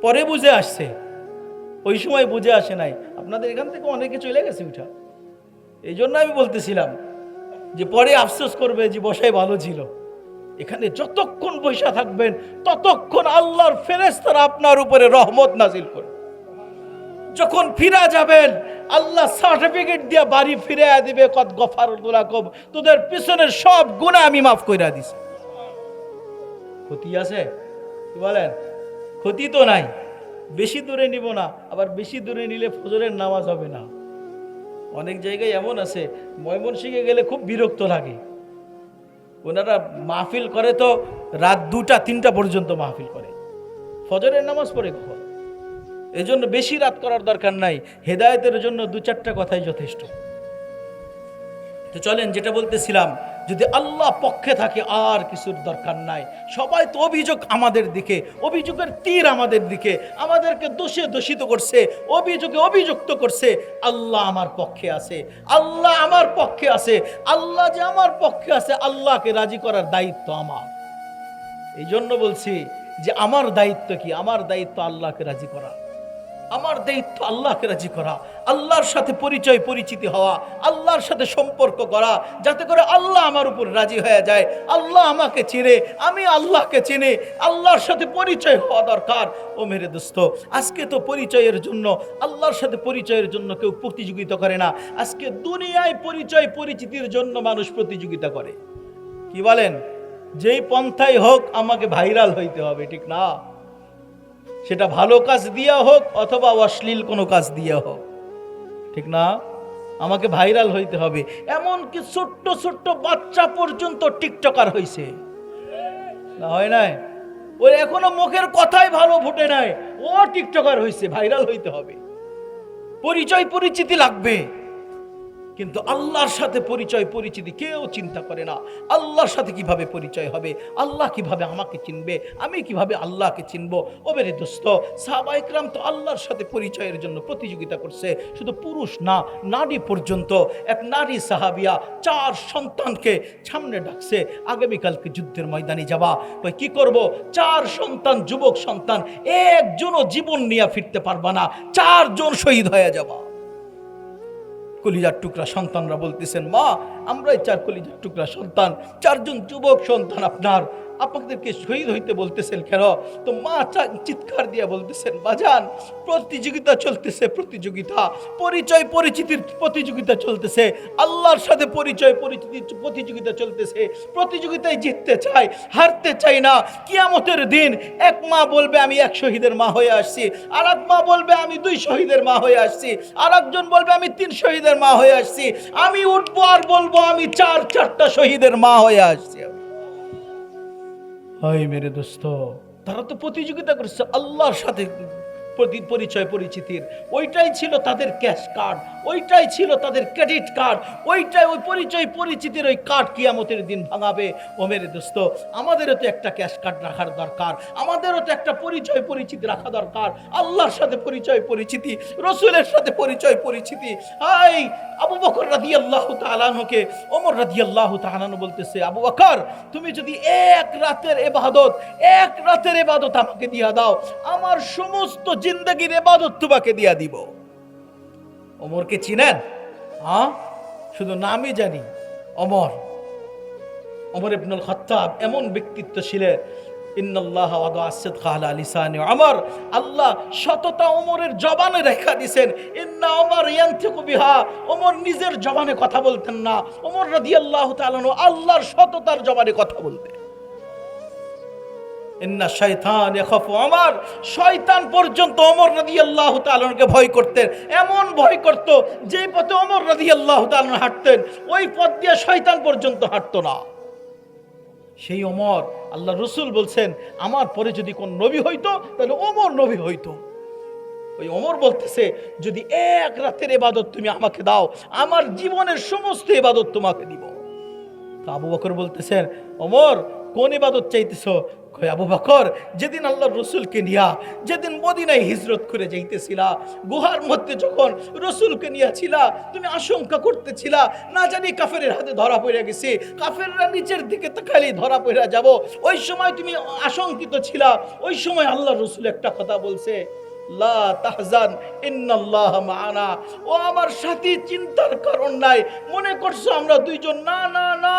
Speaker 1: পরে বুঝে আসছে, ওই সময় বুঝে আসে নাই। আপনাদের এখান থেকে অনেকে চলে গেছে উঠা। এই জন্য আমি বলতেছিলাম যে পরে আফসোস করবে যে বসাই ভালো ছিল। এখানে যতক্ষণ বৈশা থাকবেন, ততক্ষণ আল্লাহর ফেরেশতারা আপনার উপরে রহমত নাজিল করবে। যখন ফিরা যাবেন, আল্লাহ সার্টিফিকেট দিয়ে বাড়ি ফিরে দিবে, কত গফারতুল লাকুম, তোদের পিছনের সব গুনাহ আমি মাফ কইরা দিছি। ক্ষতি আছে কি বলেন? ক্ষতি তো নাই। বেশি দূরে নিব না, আবার বেশি দূরে নিলে ফজরের নামাজ হবে না। অনেক জায়গায় এমন আছে, ময়মনসিংহে গেলে খুব বিরক্ত লাগে। ওনারা মাহফিল করে তো রাত 2টা 3টা পর্যন্ত মাহফিল করে, ফজরের নামাজ পড়ে কখন? এই জন্য বেশি রাত করার দরকার নাই, হেদায়েতের জন্য 2-4টা কথাই যথেষ্ট। তো চলেন, যেটা বলতেছিলাম, যদি আল্লাহ পক্ষে থাকে আর কিছুর দরকার নাই। সবাই তো অভিযোগ আমাদের দিকে, অভিযোগের তীর আমাদের দিকে, আমাদেরকে দোষে দোষিত করছে, অভিযোগে অভিযুক্ত করছে। আল্লাহ আমার পক্ষে আছে, আল্লাহ আমার পক্ষে আছে। আল্লাহ যে আমার পক্ষে আছে, আল্লাহকে রাজি করার দায়িত্ব আমার। এই জন্য বলছি যে আমার দায়িত্ব কি? আমার দায়িত্ব আল্লাহকে রাজি করা, আমার দায়িত্ব আল্লাহকে রাজি করা, আল্লাহর সাথে পরিচয় পরিচিতি হওয়া, আল্লাহর সাথে সম্পর্ক করা, যাতে করে আল্লাহ আমার উপর রাজি হয়ে যায়, আল্লাহ আমাকে চিনে, আমি আল্লাহকে চিনি। আল্লাহর সাথে পরিচয় হওয়া দরকার। ও মেরে দোস্ত, আজকে তো পরিচয়ের জন্য, আল্লাহর সাথে পরিচয়ের জন্য কেউ প্রতিযোগিতা করে না। আজকে দুনিয়ায় পরিচয় পরিচিতির জন্য মানুষ প্রতিযোগিতা করে। কি বলেন? যেই পন্থাই হোক আমাকে ভাইরাল হইতে হবে, ঠিক না? সেটা ভালো কাজ দিয়া হোক অথবা অশ্লীল কোনো কাজ দিয়া হোক, ঠিক না? আমাকে ভাইরাল হইতে হবে। এমনকি ছোট্ট ছোট্ট বাচ্চা পর্যন্ত টিকটকার হইছে, না হয় নাই? ওই এখনো মুখের কথাই ভালো ফুটে নাই, ও টিকটকার হইছে। ভাইরাল হইতে হবে, পরিচয় পরিচিতি লাগবে। কিন্তু আল্লাহর সাথে পরিচয় পরিচিতি কেউ চিন্তা করে না। আল্লাহর সাথে কিভাবে পরিচয় হবে, আল্লাহ কিভাবে আমাকে চিনবে, আমি কিভাবে আল্লাহকে চিনব। ও মেরে দোস্ত, সাহাবায়ে কেরাম তো আল্লাহর সাথে পরিচয়ের জন্য প্রতিযোগিতা করছে। শুধু পুরুষ না, নারী পর্যন্ত। এক নারী সাহাবিয়া 4 সন্তানকে সামনে ডাকছে, আগামীকালকে যুদ্ধের ময়দানে যাবা। কই কি করব? 4 সন্তান, যুবক সন্তান, একজনও জীবন নিয়ে ফিরতে পারবা না, 4 জন শহীদ হয়ে যাবা। কলিজার টুকরা সন্তানরা বলতেছেন, মা আমরাই 4 কলিজার টুকরা সন্তান, 4 জন যুবক সন্তান আপনাদেরকে শহীদ হইতে বলতেছেন কেন? তো মা চিৎকার দিয়ে বলতেছেন, বাজান প্রতিযোগিতা চলতেছে, প্রতিযোগিতা, পরিচয় পরিচিতির প্রতিযোগিতা চলতেছে, আল্লাহর সাথে পরিচয় পরিচিতির প্রতিযোগিতা চলতেছে। প্রতিযোগিতায় জিততে চাই, হারতে চাই না। কিয়ামতের দিন এক মা বলবে আমি 1 শহীদের মা হয়ে আসছি, আর এক মা বলবে আমি 2 শহীদের মা হয়ে আসছি, আর একজন বলবে আমি 3 শহীদের মা হয়ে আসছি। আমি উঠবো আর বলবো আমি 4টা শহীদের মা হয়ে আসছি। হায় মেরে দোস্ত, তারা তো প্রতিযোগিতা করছে আল্লাহর সাথে পরিচয় পরিচিতির। ওইটাই ছিল তাদের ক্যাশ কার্ড, ওইটাই ছিল তাদের ক্রেডিট কার্ড, ওইটাই ওই পরিচয় পরিচিতির ওই কার্ড কিয়ামতের দিন ভাঙাবে। ও মেরে দোস্ত, আমাদেরও তো একটা ক্যাশ কার্ড রাখার দরকার, আমাদেরও তো একটা পরিচয় পরিচিতি রাখা দরকার। আল্লাহর সাথে পরিচয় পরিচিতি, রসুলের সাথে পরিচয় পরিচিতি। হাই আবু বকর রাদিয়াল্লাহু তাআলা আনহুকে ওমর রাদিয়াল্লাহু তাআলা আনহু বলতেছে, আবু বকর তুমি যদি এক রাতের ইবাদত আমাকে দিয়া দাও, আমার সমস্ত জিন্দেগির ইবাদত তোমাকে দিয়া দিব। ওমরকে চিনেন? হ্যাঁ, শুধু নামই জানি। ওমর ইবনুল খাত্তাব এমন ব্যক্তিত্ব ছিলেন, ইন্নাল্লাহ ওয়াদা আস-সিদকা আলা লিসানি ওমর, আল্লাহ সততা ওমরের জবানে রেখা দিয়েছেন। ইন্না ওমর ইয়ানতিকু বিহা, ওমর নিজের জবানে কথা বলতেন না, ওমর রাদিয়াল্লাহু তাআলা আল্লাহর সততার জবানে কথা বলতেন। ইন্না শাইতান ইয়াখাফু ওমর, শয়তান পর্যন্ত ওমর রাদিয়াল্লাহু তাআলাকে ভয় করতেন। এমন ভয় করত যে পথে ওমর রাদিয়াল্লাহু তাআলা হাঁটতেন ওই পথ দিয়ে শয়তান পর্যন্ত হাঁটতো না। সেই ওমর, আল্লাহ রসুল বলছেন আমার পরে যদি কোন নবী হইতো তাহলে ওমর নবী হইতো। ওই ওমর বলতেছে যদি এক রাতের ইবাদত তুমি আমাকে দাও, আমার জীবনের সমস্ত ইবাদত তোমাকে দিব। আবু বকর বলতেছেন, ওমর কোন ইবাদত চাইতেছো? আবু বকর, যেদিন আল্লাহর রসুলকে নিয়া, যেদিন মদিনায় হিজরত করে যাইতেছিলা, গুহার মধ্যে যখন রসুলকে নিয়েছিলা, তুমি আশঙ্কা করতেছিলা না জানি কাফেরের হাতে ধরা পড়ে গেছে, কাফেররা নিচের দিকে তাকালেই ধরা পড়ে যাব, ওই সময় তুমি আশঙ্কিত ছিলা। ওই সময় আল্লাহর রসুল একটা কথা বলছে, লা তাহজান ইন্নাল্লাহ মাআনা, ও আমার সাথী চিন্তার কারণ নাই। মনে করছো আমরা দুইজন? না না না,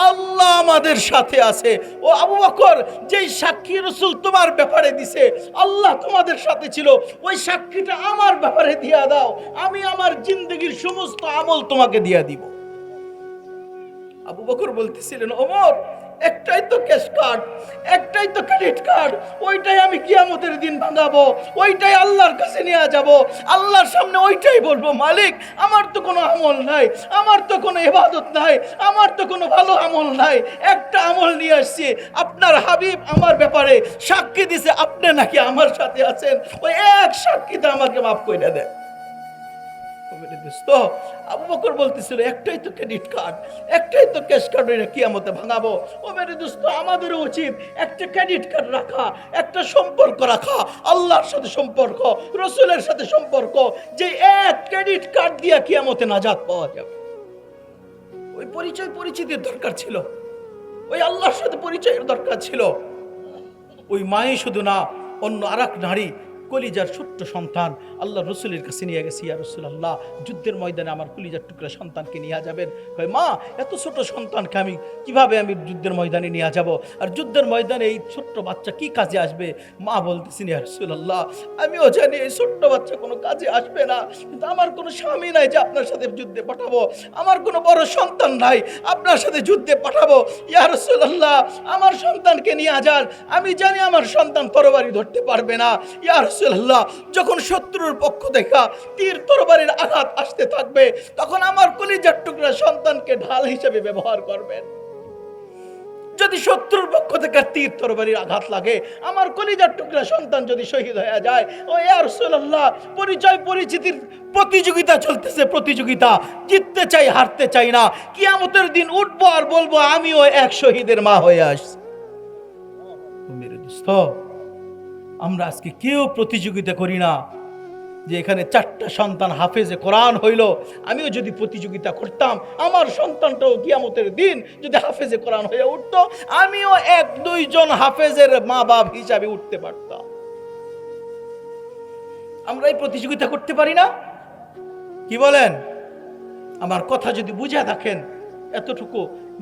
Speaker 1: আল্লাহ আমাদের সাথে আছে। ও আবু বকর, যেই সাক্ষী রাসূল তোমার ব্যাপারে দিছে, আল্লাহ তোমাদের সাথে ছিল, ওই সাক্ষীটা আমার ব্যাপারে দিয়া দাও, আমি আমার জিন্দেগীর সমস্ত আমল তোমাকে দিয়া দিব। আবু বকর বলতেছিলেন, ওমর একটাই তো ক্যাশ কার্ড, একটাই তো ক্রেডিট কার্ড, ওইটাই আমি কিয়ামতের দিন ভাঙাবো, ওইটাই আল্লাহর কাছে নিয়ে যাব, আল্লাহর সামনে ওইটাই বলবো, মালিক আমার তো কোনো আমল নাই, আমার তো কোনো ইবাদত নাই, আমার তো কোনো ভালো আমল নাই, একটা আমল নিয়ে আসছি, আপনার হাবিব আমার ব্যাপারে সাক্ষী দিছে আপনি নাকি আমার সাথে আছেন, ওই এক সাক্ষীতে আমাকে মাফ করে দেন। মেরে দোস্ত, আবু বকর বলতেছিল একটাই তো ক্রেডিট কার্ড, একটাই তো ক্যাশ কার্ড, কিয়ামতে ভাঙাবো। ও মেরে দোস্ত, আমাদেরও উচিত একটা ক্রেডিট কার্ড রাখা, একটা সম্পর্ক রাখা, আল্লাহর সাথে সম্পর্ক, রসুলের সাথে সম্পর্ক, যে এক ক্রেডিট কার্ড দিয়ে কিয়ামতে নাজাত পাওয়া যাবে। ওই পরিচয় পরিচিতির দরকার ছিল, ওই আল্লাহর সাথে পরিচয়ের দরকার ছিল। ওই মাই শুধু না, অন্য আর এক নারী কলিজার ছোট্ট সন্তান আল্লাহ রসুলের কাছে নিয়ে গেছে। ইয়া রাসূলুল্লাহ, যুদ্ধের ময়দানে আমার কলিজার টুকরা সন্তানকে নিয়ে যাবেন। কয় মা, এত ছোট সন্তানকে আমি কিভাবে যুদ্ধের ময়দানে নিয়ে যাব, আর যুদ্ধের ময়দানে এই ছোট্ট বাচ্চা কি কাজে আসবে? মা বলতেছেন, ইয়া রাসূলুল্লাহ, আমিও জানি এই ছোট্ট বাচ্চা কোনো কাজে আসবে না, কিন্তু আমার কোনো স্বামী নাই যে আপনার সাথে যুদ্ধে পাঠাবো, আমার কোনো বড় সন্তান নাই আপনার সাথে যুদ্ধে পাঠাবো। ইয়া রাসূলুল্লাহ, আমার সন্তানকে নিয়ে যান, আমি জানি আমার সন্তান তরবারি ধরতে পারবে না। ইয়া রাসূলুল্লাহ, যখন শত্রুর পক্ষ থেকে তীর তরবারির আঘাত আসতে থাকবে, তখন আমার কলিজার টুকরা সন্তানকে ঢাল হিসেবে ব্যবহার করবেন। যদি শত্রুর পক্ষ থেকে তীর তরবারির আঘাত লাগে, আমার কলিজার টুকরা সন্তান যদি শহীদ হয়ে যায়, ও ইয়া রাসূলুল্লাহ, পরিচয় পরিচিতির প্রতিযোগিতা চলতেছে, প্রতিযোগিতা, জিততে চাই, হারতে চাই না। কিয়ামতের দিন উঠবো আর বলবো আমিও এক শহীদের মা হয়ে আসছি। মেরে দোস্ত, আমরা আজকে কেউ প্রতিযোগিতা করি না যে এখানে 4টা সন্তান হাফেজে কোরআন হইল, আমিও যদি প্রতিযোগিতা করতাম, আমার সন্তানটাও কিয়ামতের দিন যদি হাফেজে কোরআন হয়ে উঠতো, আমিও 1-2 জন হাফেজের মা বাপ হিসাবে উঠতে পারতাম। আমরা এই প্রতিযোগিতা করতে পারি না? কি বলেন? আমার কথা যদি বুঝে থাকেন, এতটুকু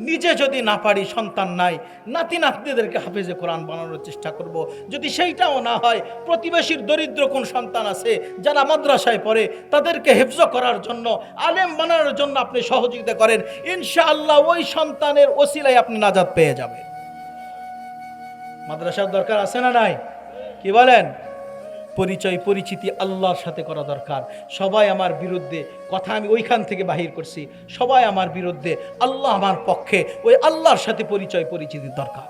Speaker 1: নিজে যদি না পারি, সন্তান নাই, নাতি নাতনিদেরকে হাফেজে কোরআন বানানোর চেষ্টা করব। যদি সেইটাও না হয়, প্রতিবেশীর দরিদ্র কোন সন্তান আছে যারা মাদ্রাসায় পড়ে, তাদেরকে হেফজ করার জন্য, আলেম বানানোর জন্য আপনি সহযোগিতা করেন, ইনশাআল্লাহ ওই সন্তানের ওসিলায় আপনি নাজাত পেয়ে যাবেন। মাদ্রাসার দরকার আছে না নাই? কি বলেন? পরিচয় পরিচিতি আল্লাহর সাথে করা দরকার। সবাই আমার বিরুদ্ধে, কথা আমি ওইখান থেকে বাহির করছি, সবাই আমার বিরুদ্ধে, আল্লাহ আমার পক্ষে, ওই আল্লাহর সাথে পরিচয় পরিচিতির দরকার।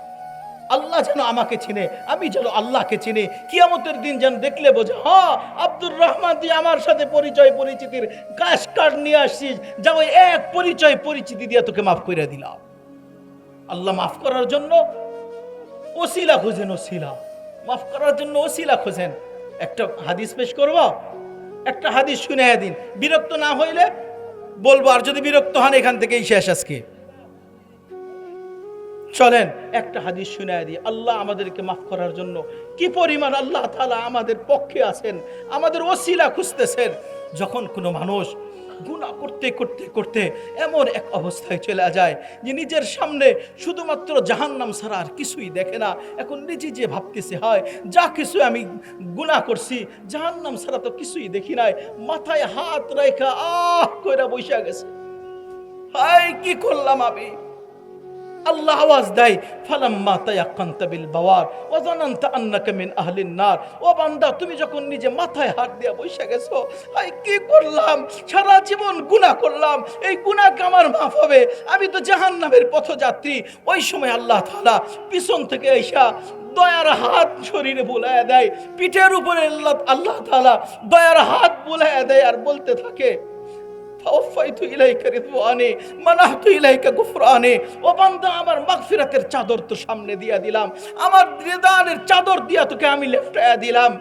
Speaker 1: আল্লাহ যেন আমাকে চিনে, আমি যেন আল্লাহকে চিনি। কিয়ামতের দিন যেন দেখলে বোঝে, হ্যাঁ আব্দুর রহমান দিয়ে আমার সাথে পরিচয় পরিচিতির ক্যাশ কার্ড নিয়ে আসছিস, যা ওই এক পরিচয় পরিচিতি দিয়ে তোকে মাফ করে দিলাম। আল্লাহ মাফ করার জন্য ওসিলা খোঁজেন, ওসিলা মাফ করার জন্য ওসিলা খোঁজেন। একটা হাদিস পেশ করব, একটা হাদিস শুনে দিন, বিরক্ত না হইলে বলবো, আর যদি বিরক্ত হন এখান থেকেই শেষ আজকে। চলেন একটা হাদিস শুনে দিই, আল্লাহ আমাদেরকে মাফ করার জন্য কি পরিমাণ আল্লাহ তাআলা আমাদের পক্ষে আছেন, আমাদের ওসিলা খুঁজতেছেন। যখন কোনো মানুষ গুনাহ করতে করতে করতে এমন এক অবস্থায় চলে যায় যে নিজের সামনে শুধুমাত্র জাহান্নাম ছাড়া আর কিছুই দেখে না, এখন নিজে যে ভাবতেছে, হয় যা কিছু আমি গুনাহ করছি, জাহান্নাম ছাড়া তো কিছুই দেখি নাই, মাথায় হাত রাখা কইরা বসে গেছে, হায় কি করলাম আমি। আল্লাহ আওয়াজ দেয়, ফালাম্মা তায়াক্কানতা বিল বাওয়ার ওয়া যানানতা আন্নাকা মিন আহলিন নার। ও বান্দা, তুমি যখন নিজে মাথায় হাত দিয়ে বসে গেছো, আই কি করলাম, সারা জীবন গুনাহ করলাম, এই গুনাহ আমার মাফ হবে, আমি তো জাহান্নামের পথযাত্রী। ওই সময় আল্লাহ তাআলা পিছন থেকে এসে দয়ার হাত শরীরে বুলাইয়া দেয়, পিঠের উপরে আল্লাহ তাআলা দয়ার হাত বুলাইয়া দেয় আর বলতে থাকে, ফাওফাইতু ইলাইকা রিদওয়ানি মানাহতু ইলাইকা গুফরানি। ও বান্দা, আমার মাগফিরাতের চাদর তো সামনে দিয়া দিলাম, আমার রিদানের চাদর দিয়া তোকে আমি লেফটায়া দিলাম।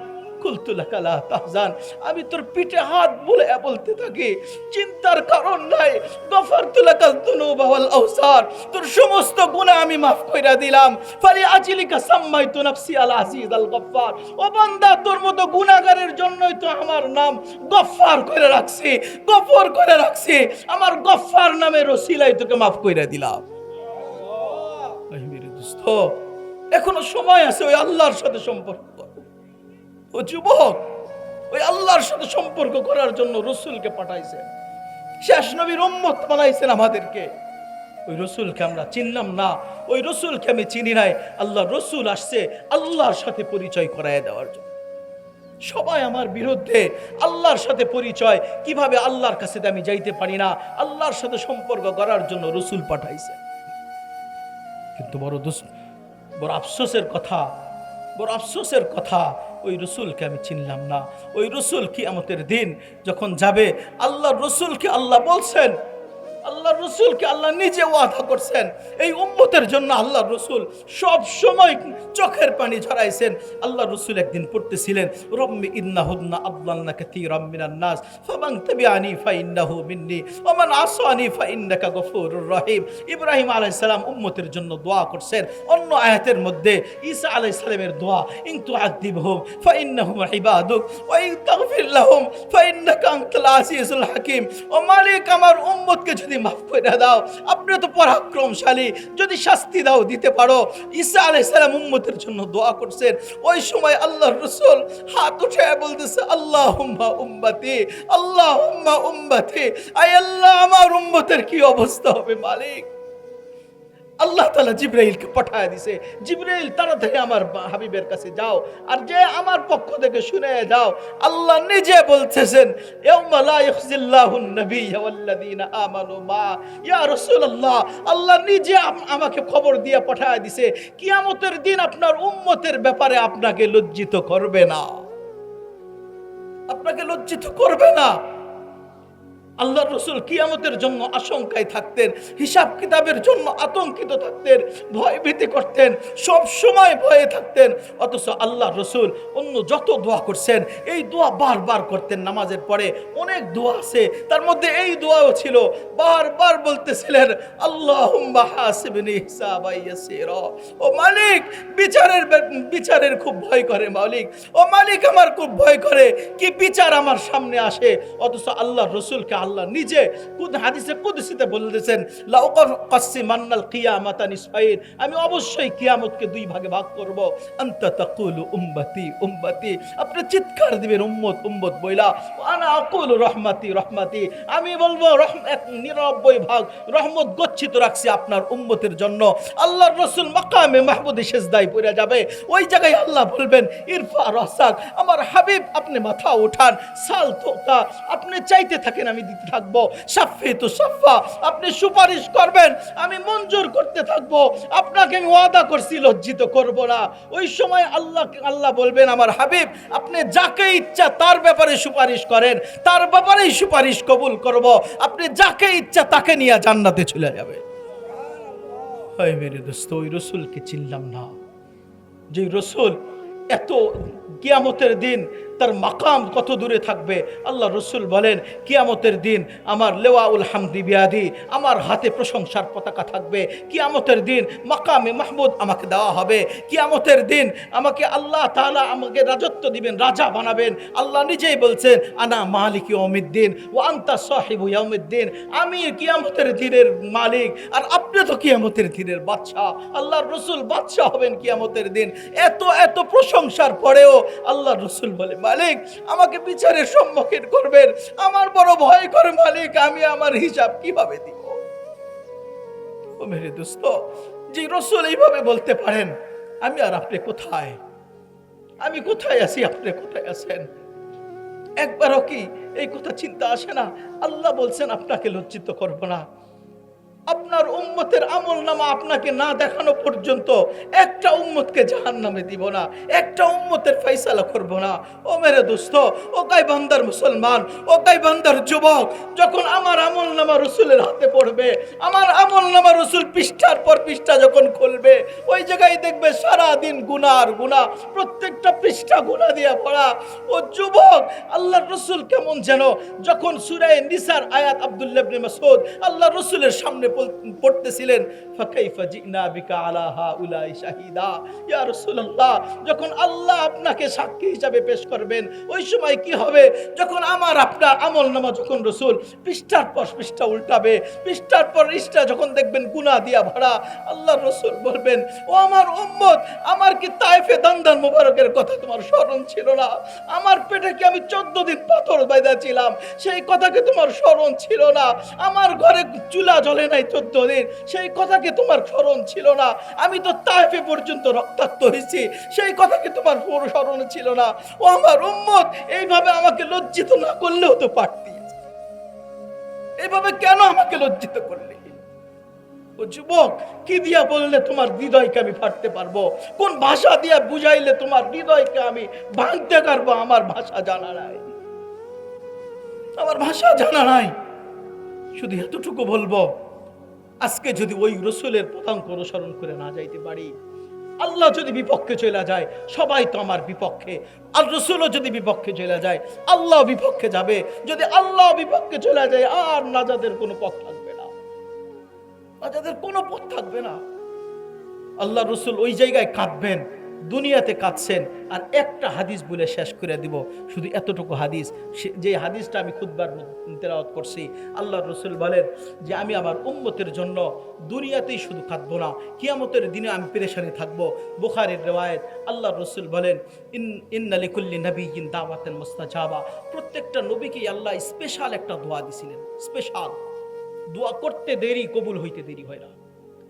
Speaker 1: কুলতু লাকা লা তাহজান, আমি তোর পিঠে হাত বুলাইয়া বলতে থাকি, চিন্তার কারণ নাই, গফারতু লাকা যুনুবা ওয়াল আওসার, তোর সমস্ত গুনাহ আমি মাফ কইরা দিলাম। ফালি আজলিকা সাম্মাইতু নাফসি আল আজিজ আল গফফার। ও বান্দা, তোর মতো গুনাহগারের জন্যই তো আমার নাম গফফার করে রাখছি, গফর করে রাখছি, আমার গফফার নামের ওসিলায় তোকে মাফ কইরা দিলাম। ওই মেরে দোস্ত, এখনো সময় আছে ওই আল্লাহর সাথে সম্পর্ক। ও যুবক, ওই আল্লাহর সাথে সম্পর্ক করার জন্য রসুলকে পাঠাইছেন, শেষ নবীর উম্মত বানাইছেন আমাদেরকে। ওই রসুলকে আমরা চিনলাম না, ওই রসুলকে আমি চিনি নাই। আল্লাহ রসুল আসছে আল্লাহর সাথে পরিচয় করায় দেওয়ার জন্য। সবাই আমার বিরুদ্ধে, আল্লাহর সাথে পরিচয় কিভাবে আল্লাহর কাছে আমি যাইতে পারি না, আল্লাহর সাথে সম্পর্ক করার জন্য রসুল পাঠাইছে। কিন্তু বড় আফসোসের কথা, বড় আফসোসের কথা, ওই রসুলকে আমি চিনলাম না। ওই রসুল কিয়ামতের দিন যখন যাবে, আল্লাহ রসুলকে আল্লাহ বলছেন, আল্লাহ রসুলকে আল্লাহ নিজে ওয়াদা করছেন, এই উম্মতের জন্য আল্লাহ রসুল সব সময় চোখের পানি ঝরাইছেন। আল্লাহ রসুল একদিন পড়তেছিলেন, রব্বি ইন্নাহুন্না আদলালনা কাসীরাম মিনান নাস ফামান তাবিআনি ফাইন্নাহু মিন্নি ওয়া মান আসানি ফাইন্নাকা গফুরুর রহিম। ইব্রাহিম আলাইহিস সালাম উম্মতের জন্য দোয়া করছেন। অন্য আয়াতের মধ্যে ঈসা আলাইহিস সালামের দোয়া, ইন তুআযিবহুম ফাইন্নাহুম ইবাদুক ওয়া ইন তাগফির লাহুম ফাইন্নাকা আনতাল আজিজুল হাকীম। ও মালিক, আমার উম্মতকে যদি মাফ করে দাও, আপনি তো পরাক্রমশালী, যদি শাস্তি দাও দিতে পারো। ঈসা আলাইহিস সালাম উম্মতের জন্য দোয়া করছেন। ওই সময় আল্লাহর রাসূল হাত উঠে বলতেছে, আল্লাহুম্মা উম্মতি, আল্লাহুম্মা উম্মতি। আয় আল্লাহ, আমার উম্মতের কি অবস্থা হবে মালিক। আল্লাহ তাআলা জিবরাইলকে পাঠিয়ে দিয়েছে, জিবরাইল তাড়াতাড়ি আমার হাবিবের কাছে যাও, আর যে আমার পক্ষ থেকে শুনে যাও। আল্লাহ নিজে বলতেছেন, ইয়াউমা লা ইখজিল্লাহুন নাবিয়্যা ওয়াল্লাযীনা আমানু মা। ইয়া রাসূলুল্লাহ, আল্লাহ নিজে আমাকে খবর দিয়ে পাঠিয়ে দিয়েছে, কিয়ামতের দিন আপনার উম্মতের ব্যাপারে আপনাকে লজ্জিত করবে না, আপনাকে লজ্জিত করবে না। আল্লাহর রাসূল কিয়ামতের জন্য আশঙ্কায় থাকতেন, হিসাব কিতাবের জন্য আতঙ্কিত থাকতেন, ভয় ভীতি করতেন, সব সময় ভয়ে থাকতেন। অথচ আল্লাহর রাসূল অন্য যত দোয়া করছেন, এই দোয়া বারবার করতেন। নামাজের পরে অনেক দোয়া আছে, তার মধ্যে এই দোয়াও ছিল, বারবার বলতেছিলেন, আল্লাহুম্মা হাসিবনি হিসাবান ইয়াসীরা। ও মালিক, বিচারের খুব ভয় করে মালিক। ও মালিক, আমার খুব ভয় করে কি বিচার আমার সামনে আসে। অথচ আল্লাহর রাসূলকে আল্লাহ নিজে হাদিসে কুদসিতে বলেছেন, লা উকাসসিমান্নাল কিয়ামাতা নিসফাইন, আমি অবশ্যই কিয়ামতকে দুই ভাগে ভাগ করব। আনতা তাকুলু উম্মতি উম্মতি, আপনি চিৎকার দিবেন উম্মত উম্মত বইলা, আনা আকুলু রহমাতি রহমাতি, আমি বলবো এক 99 ভাগ রহমত গচ্ছিত রাখছি আপনার উম্মতের জন্য। আল্লাহর রাসূল মাকামে মাহমুদে সিজদায় পড়ে যাবে, ওই জায়গায় আল্লাহ বলবেন, ইরফা রাসাক, আমার হাবিব আপনি মাথা উঠান, সাল তোতা, আপনি চাইতে থাকেন আমি দিতে থাকবো, সাফে তো সাফা, আপনি সুপারিশ করবেন আমি মঞ্জুর করতে থাকবো, আপনাকে আমি ওয়াদা করছি লজ্জিত করব না। ওই সময় আল্লাহ বলবেন, আমার হাবিব আপনি যাকে ইচ্ছা তার ব্যাপারে সুপারিশ করেন, তার ব্যাপারেই সুপারিশ কবুল করব, আপনি যাকে ইচ্ছা তাকে নিয়ে জান্নাতে চলে যাবে। হয় মেরে দোস্ত, ওই রসুলকে চিনলাম না, যে রসুল এত কিয়ামতের দিন তার মাকাম কত দূরে থাকবে। আল্লাহ রসুল বলেন, কিয়ামতের দিন আমার লেওয়াউল হামদি বিয়াদি, আমার হাতে প্রশংসার পতাকা থাকবে। কিয়ামতের দিন মাকামে মাহমুদ আমাকে দেওয়া হবে। কিয়ামতের দিন আমাকে আল্লাহ তাআলা আমাকে রাজত্ব দিবেন, রাজা বানাবেন। আল্লাহ নিজেই বলছেন, আনা মালিক ইয়াউমিদ্দিন ওয়া আনতা সাহিবু ইয়াউমিদ্দিন, আমি কিয়ামতের দিনের মালিক আর আপনি তো কিয়ামতের দিনের বাদশা। আল্লাহর রসুল বাদশা হবেন কিয়ামতের দিন। এত এত প্রশংসার পরেও আল্লাহর রসুল বলে, মালিক আমাকে বিচারের সম্মুখীন করবেন, আমার বড় ভয় করে মালিক, আমি আমার হিসাব কিভাবে দিব। ও মেরে দোস্ত, যে রাসূল এইভাবে বলতে পারেন, আমি আর আপনি কোথায়? আমি কোথায় আছি, আপনি কোথায় আছেন? একবারও কি এই কথা চিন্তা আসে না? আল্লাহ বলছেন, আপনাকে লজ্জিত করব না, আপনার উম্মতের আমলনামা আপনাকে না দেখানো পর্যন্ত একটা উম্মতকে জাহান্নামে দিব না, একটা উম্মতের ফয়সালা করব না। ও মেরে দোস্ত, ও গায়বান্দার মুসলমান, ও গায়বান্দার যুবক, যখন আমার আমলনামা রাসূলের হাতে পড়বে, আমার আমলনামা রাসূল পৃষ্ঠার পর পৃষ্ঠা যখন খুলবে, ওই জায়গায় দেখবে সারা দিন গুনাহ আর গুনাহ, প্রত্যেকটা পৃষ্ঠা গুনাহ দিয়ে ভরা। ও যুবক, আল্লাহর রাসূল কেমন যেন যখন সূরা নিসার আয়াত আব্দুল্লাহ ইবনে মাসউদ আল্লাহর রাসূলের সামনে পড়তেছিলেন, ফাকাইফা জিনা বিকা আলা হাউলাই শাহিদা, ইয়া রাসূলুল্লাহ, যখন আল্লাহ আপনাকে সাক্ষী হিসাবে পেশ করবেন, ওই সময় কি হবে? যখন আমার আপনার আমলনামা যখন রাসূল পৃষ্ঠার পর পৃষ্ঠা উল্টাবে, পৃষ্ঠার পর পৃষ্ঠা যখন দেখবেন গুনাহ দিয়া ভরা, আল্লাহর রাসূল বলবেন, ও আমার উম্মত, আমার কি তায়েফে দান্দান মুবারকের কথা তোমার স্মরণ ছিল না? আমার পেটে কি আমি 14 দিন পাথর বাইধা ছিলাম, সেই কথা কি তোমার স্মরণ ছিল না? আমার ঘরে চুলা জ্বলে নাই 14 দিন, সেই কথা কি তোমার স্মরণ ছিল না? আমি তো তায়েফে পর্যন্ত রক্তাক্ত হয়েছি, সেই কথা কি তোমার স্মরণ ছিল না? ও আমার উম্মত, এইভাবে আমাকে লজ্জিত না করলেও তো পারতি, এইভাবে কেন আমাকে লজ্জিত করলে? ও যুবক, কি দিয়া বললে তোমার হৃদয়কে আমি ফাটতে পারবো? কোন ভাষা দিয়া বুঝাইলে তোমার হৃদয়কে আমি ভাঙতে পারবো? আমার ভাষা জানা নাই, আমার ভাষা জানা নাই। শুধু এতটুকু বলবো, আজকে যদি ওই রসুলের পদাঙ্ক অনুসরণ করে না যাইতে পারি, আল্লাহ যদি বিপক্ষে চলে যায়, সবাই তো আমার বিপক্ষে। আর রসুলও যদি বিপক্ষে চলে যায়, আল্লাহ বিপক্ষে যাবে। যদি আল্লাহ বিপক্ষে চলে যায়, আর নাজাদের কোনো পথ থাকবে না, নাজাদের কোনো পথ থাকবে না। আল্লাহ রসুল ওই জায়গায় কাঁদবেন, দুনিয়াতে কাঁদছেন। আর একটা হাদিস বলে শেষ করে দিব, শুধু এতটুকু হাদিস, যে হাদিসটা আমি খুতবার তেলাওয়াত করছি। আল্লাহ রসুল বলেন যে আমি আমার উম্মতের জন্য দুনিয়াতেই শুধু কাঁদবো না, কিয়ামতের দিনে আমি পেরেশানি থাকবো। বুখারীর রিওয়ায়াত, আল্লাহ রসুল বলেন ইন্না লিকুল্লি নাবিয়্যিন দাওয়াতান মুস্তাজাবা। প্রত্যেকটা নবীকে আল্লাহ স্পেশাল একটা দোয়া দিছিলেন। স্পেশাল দোয়া করতে দেরি, কবুল হইতে দেরি হয় না।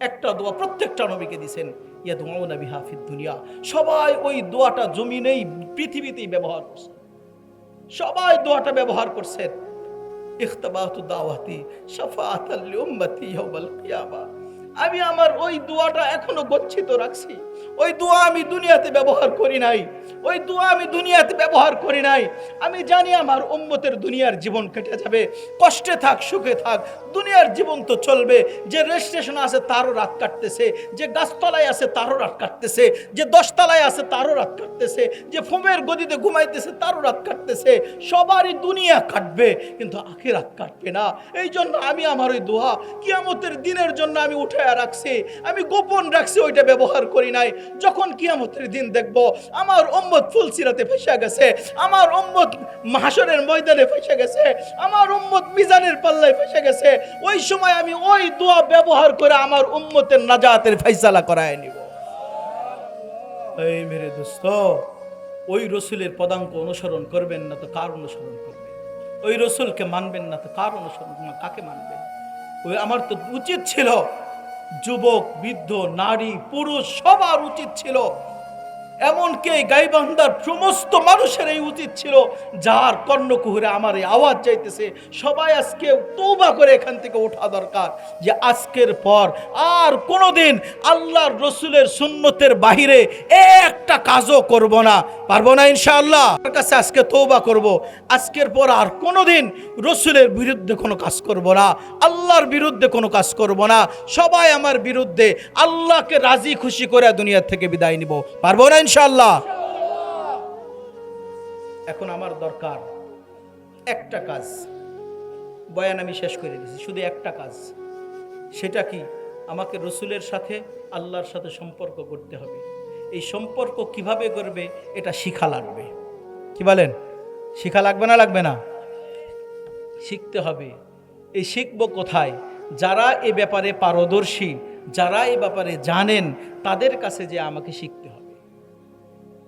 Speaker 1: একটা দোয়া প্রত্যেকটা নবীকে দিয়েছেন, ইয়াদউনা বিহা ফিদ দুনিয়া। সবাই ওই দোয়াটা জমিনেই, পৃথিবীতেই ব্যবহার করছে, সবাই দোয়াটা ব্যবহার করছেন। ইখতাবাতু দাওয়াতি শাফাআতাল লিউম্মতি ইয়াউমাল কিয়ামা। আমি আমার ওই দোয়াটা এখনো গচ্ছিত রাখছি। ওই দোয়া আমি দুনিয়াতে ব্যবহার করি নাই, ওই দোয়া আমি দুনিয়াতে ব্যবহার করি নাই। আমি জানি আমার উম্মতের দুনিয়ার জীবন কেটে যাবে, কষ্টে থাক সুখে থাক, দুনিয়ার জীবন তো চলবে। যে রেল স্টেশনে আছে তারও রাত কাটতেছে, যে গাছতলায় আছে তারও রাত কাটতেছে, যে 10 তলায় আছে তারও রাত কাটতেছে, যে ফোমের গদিতে ঘুমাইতেছে তারও রাত কাটতেছে। সবারই দুনিয়া কাটবে, কিন্তু আখিরাত কাটবে না। এই জন্য আমি আমার ওই দোয়া কিয়ামতের দিনের জন্য আমি উঠে রাখছি, আমি গোপন রাখছি, ওইটা ব্যবহার করি নাই। যখন কিয়ামতের দিন দেখব আমার উম্মত ফুলসিরাতে ফেসে গেছে, আমার উম্মত মাহশরের ময়দানে ফেসে গেছে, আমার উম্মত মিজানের পাল্লায় ফেসে গেছে, ওই সময় আমি ওই দোয়া ব্যবহার করে আমার উম্মতের নাজাতের ফয়সালা করায় নিব। এই মেরে দোস্ত, ওই রসুলের পদাঙ্ক অনুসরণ করবেন না তো কার অনুসরণ করবেন? ওই রসুলকে মানবেন না তো কার অনুসরণ, কাকে মানবেন? ওই আমার তো উচিত ছিল, যুবক বৃদ্ধ নারী পুরুষ সবার উচিত ছিল, এমনকি গাইবান্ধার সমস্ত মানুষের এই উচিত ছিল, যার কর্ণকুহরে আমার এই আওয়াজ যাইতেছে, সবাই আজকে তওবা করে এখান থেকে ওঠা দরকার যে আজকের পর আর কোনোদিন আল্লাহর রসুলের সুন্নতের বাহিরে একটা কাজও করব না। পারবো না ইনশাআল্লাহ। তার কাছে আজকে তওবা করব, আজকের পর আর কোনোদিন রসুলের বিরুদ্ধে কোনো কাজ করব না, আল্লাহর বিরুদ্ধে কোনো কাজ করব না। সবাই আমার বিরুদ্ধে, আল্লাহকে রাজি খুশি করে দুনিয়া থেকে বিদায় নিব। পারবো না ইনশাআল্লাহ। এখন আমার দরকার একটা কাজ, বয়ান আমি শেষ করে দিয়েছি, শুধু একটা কাজ। সেটা কি? আমাকে রসুলের সাথে আল্লাহর সাথে সম্পর্ক করতে হবে। এই সম্পর্ক কিভাবে করবে এটা শিখা লাগবে। কি বলেন? শিখা লাগবে না লাগবে না? শিখতে হবে। এই শিখবো কোথায়? যারা এ ব্যাপারে পারদর্শী, যারা এ ব্যাপারে জানেন, তাদের কাছে যে আমাকে শিখতে হবে।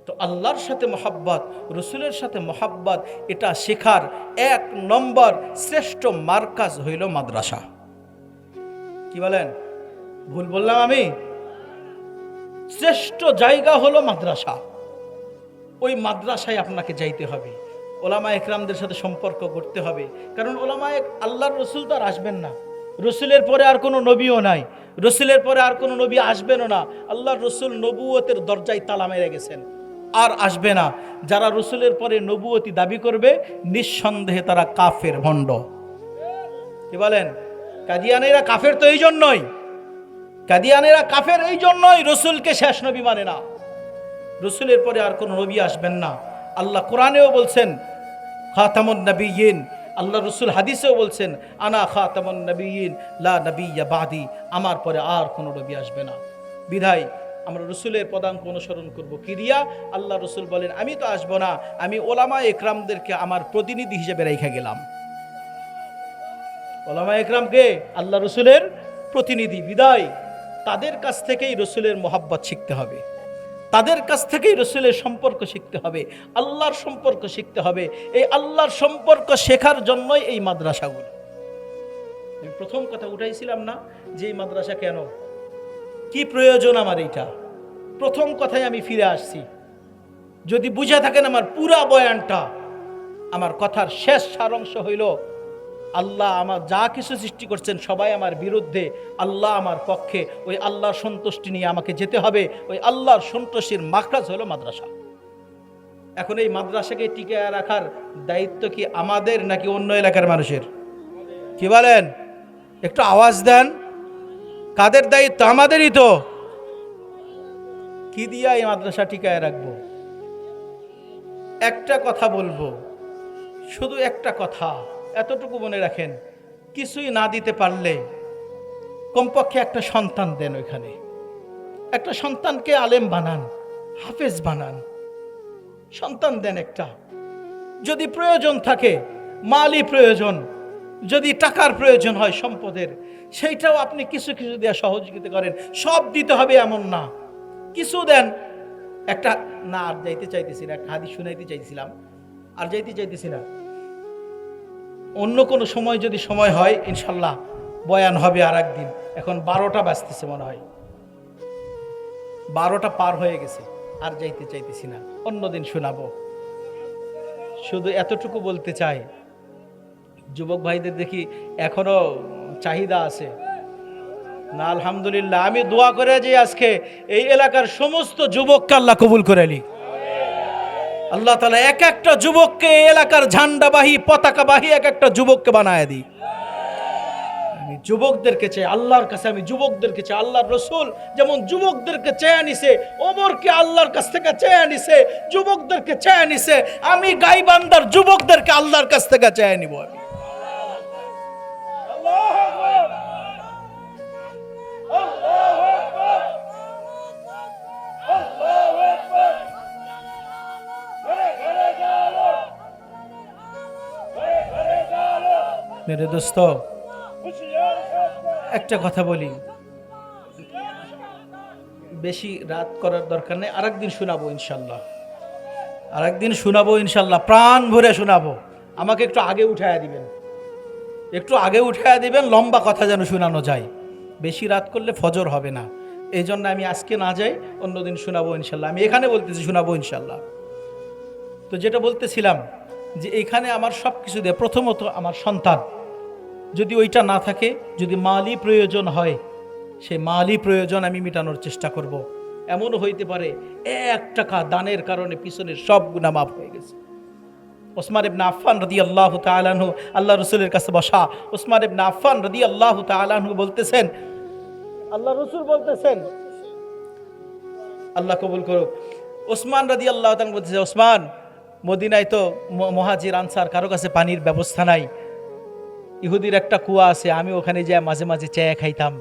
Speaker 1: তো আল্লাহর সাথে মহাব্বত, রসুলের সাথে মহাব্বত, এটা শেখার 1 নম্বর শ্রেষ্ঠ মার্কাজ হইল মাদ্রাসা। কি বলেন? ভুল বললাম আমি? শ্রেষ্ঠ জায়গা হলো মাদ্রাসা। ওই মাদ্রাসায় আপনাকে যাইতে হবে, ওলামা একরামদের সাথে সম্পর্ক করতে হবে। কারণ আল্লাহর রসুল তো আর আসবেন না, রসুলের পরে আর কোনো নবীও নাই, রসুলের পরে আর কোনো নবী আসবেনও না। আল্লাহর রসুল নবুয়তের দরজায় তালা মেরে গেছেন, আর আসবে না। যারা রসুলের পরে নবুয়তি দাবি করবে, নিঃসন্দেহে তারা কাফের, ভণ্ড। কি বলেন? কাদিয়ানীরা কাফের তো এই জন্যই, কাদিয়ানীরা কাফের এই জন্যই রসুলকে শেষ নবী মানে না। রসুলের পরে আর কোনো নবী আসবেন না। আল্লাহ কোরআনেও বলছেন খাতামুন নবিয়্যিন, আল্লাহ রসুল হাদিসেও বলছেন আনা খাতামুন নবিয়্যিন লা নবিয়্যা বাদি, আমার পরে আর কোনো নবী আসবে না। বিধায় আমরা রসুলের পদাঙ্ক অনুসরণ করব। ক্রিয়া আল্লাহ রসুল বলেন আমি তো আসবো না, আমি ওলামা একরামদেরকে আমার প্রতিনিধি হিসেবে রেখে গেলাম। ওলামা একরামকে আল্লাহ রসুলের প্রতিনিধি, বিদায় তাদের কাছ থেকেই রসুলের মোহাব্বত শিখতে হবে, তাদের কাছ থেকেই রসুলের সম্পর্ক শিখতে হবে, আল্লাহর সম্পর্ক শিখতে হবে। এই আল্লাহর সম্পর্ক শেখার জন্যই এই মাদ্রাসাগুলো। আমি প্রথম কথা উঠাইছিলাম না যে এই মাদ্রাসা কেন, কি প্রয়োজন আমার এইটা, প্রথম কথায় আমি ফিরে আসছি। যদি বুঝে থাকেন আমার পুরা বয়ানটা, আমার কথার শেষ সারাংশ হইল আল্লাহ আমার যা কিছু সৃষ্টি করছেন সবাই আমার বিরুদ্ধে, আল্লাহ আমার পক্ষে। ওই আল্লাহর সন্তুষ্টি নিয়ে আমাকে যেতে হবে। ওই আল্লাহর সন্তুষ্টির মাখরাজ হলো মাদ্রাসা। এখন এই মাদ্রাসাকে টিকিয়ে রাখার দায়িত্ব কি আমাদের নাকি অন্য এলাকার মানুষের? কি বলেন? একটু আওয়াজ দেন। কাদের দায়িত্ব? আমাদেরই তো। কি দিয়া এই মাদ্রাসা টিকায় রাখবো? একটা কথা বলবো, শুধু একটা কথা, এতটুকু মনে রাখেন, কিছুই না দিতে পারলে কমপক্ষে একটা সন্তান দেন। ওইখানে একটা সন্তানকে আলেম বানান, হাফেজ বানান, সন্তান দেন একটা। যদি প্রয়োজন থাকে, মালি প্রয়োজন, যদি টাকার প্রয়োজন হয়, সম্পদের, সেইটাও আপনি কিছু কিছু দিয়ে সহযোগিতা করেন। সব দিতে হবে এমন না, কিছু দেন। একটা না, আর যাইতে চাইতেছি না, একটা হাদিস শুনাইতে চাইছিলাম, আর যাইতে চাইতেছি না। অন্য কোনো সময় যদি সময় হয় ইনশাল্লাহ বয়ান হবে আর একদিন। এখন 12টা বাজতেছে মনে হয়, 12টা পার হয়ে গেছে, আর যাইতে চাইতেছি না, অন্যদিন শোনাবো। শুধু এতটুকু বলতে চাই, যুবক ভাইদের দেখি এখনো চাহিদা আছে না? আলহামদুলিল্লাহ, আমি দোয়া করে যে আজকে এই এলাকার সমস্ত যুবককে আল্লাহ কবুল করে নি। আল্লাহ তাআলা এক একটা যুবককে এই এলাকার ঝান্ডাবাহী, পতাকাবাহী এক একটা যুবককে বানায় দিই। আমি যুবকদেরকে চাই আল্লাহর কাছে, আমি যুবকদেরকে চাই। আল্লাহর রাসূল যেমন যুবকদেরকে চেয়ে নিছে, ওমরকে আল্লাহর কাছ থেকে চেয়ে নিছে, যুবকদেরকে চেয়ে নিছে, আমি গাইবান্দার যুবকদেরকে আল্লাহর কাছ থেকে চেয়ে নিব। আমি মেরে দোস্ত, একটা কথা বলি, বেশি রাত করার দরকার নেই, আরেকদিন শোনাবো ইনশাল্লাহ, আরেকদিন শোনাবো ইনশাল্লাহ, প্রাণ ভরে শোনাবো। আমাকে একটু আগে উঠাইয়া দিবেন, একটু আগে উঠাইয়া দিবেন, লম্বা কথা যেন শোনানো যায়। বেশি রাত করলে ফজর হবে না, এই জন্য আমি আজকে না যাই, অন্যদিন শোনাবো ইনশাল্লাহ। আমি এখানে বলতেছি শোনাবো ইনশাল্লাহ। তো যেটা বলতেছিলাম যে এখানে আমার সব কিছু দিয়ে, প্রথমত আমার সন্তান, যদি ওইটা না থাকে, যদি মালি প্রয়োজন হয়, সেই মালি প্রয়োজন আমি মেটানোর চেষ্টা করব। এমনও হইতে পারে 1 টাকা দানের কারণে পিছনের সব গুনাহ মাফ হয়ে গেছে। ওসমান ইবনে আফফান রাদিয়াল্লাহু তাআলা আনহু, আল্লাহ রাসূলের কাছে বসা ওসমান ইবনে আফফান রাদিয়াল্লাহু তাআলা আনহু বলতেছেন, আল্লাহ রাসূল বলতেছেন, আল্লাহ কবুল করুক, ওসমান রাদিয়াল্লাহু তাআলা বলতেছে, ওসমান, মদিনায় তো মুহাজির আনসার কারো কাছে পানির ব্যবস্থা নাই, ইহুদির একটা কুয়া আছে, আমি ওখানে যাই মাঝে মাঝে চায়া খাইতাম।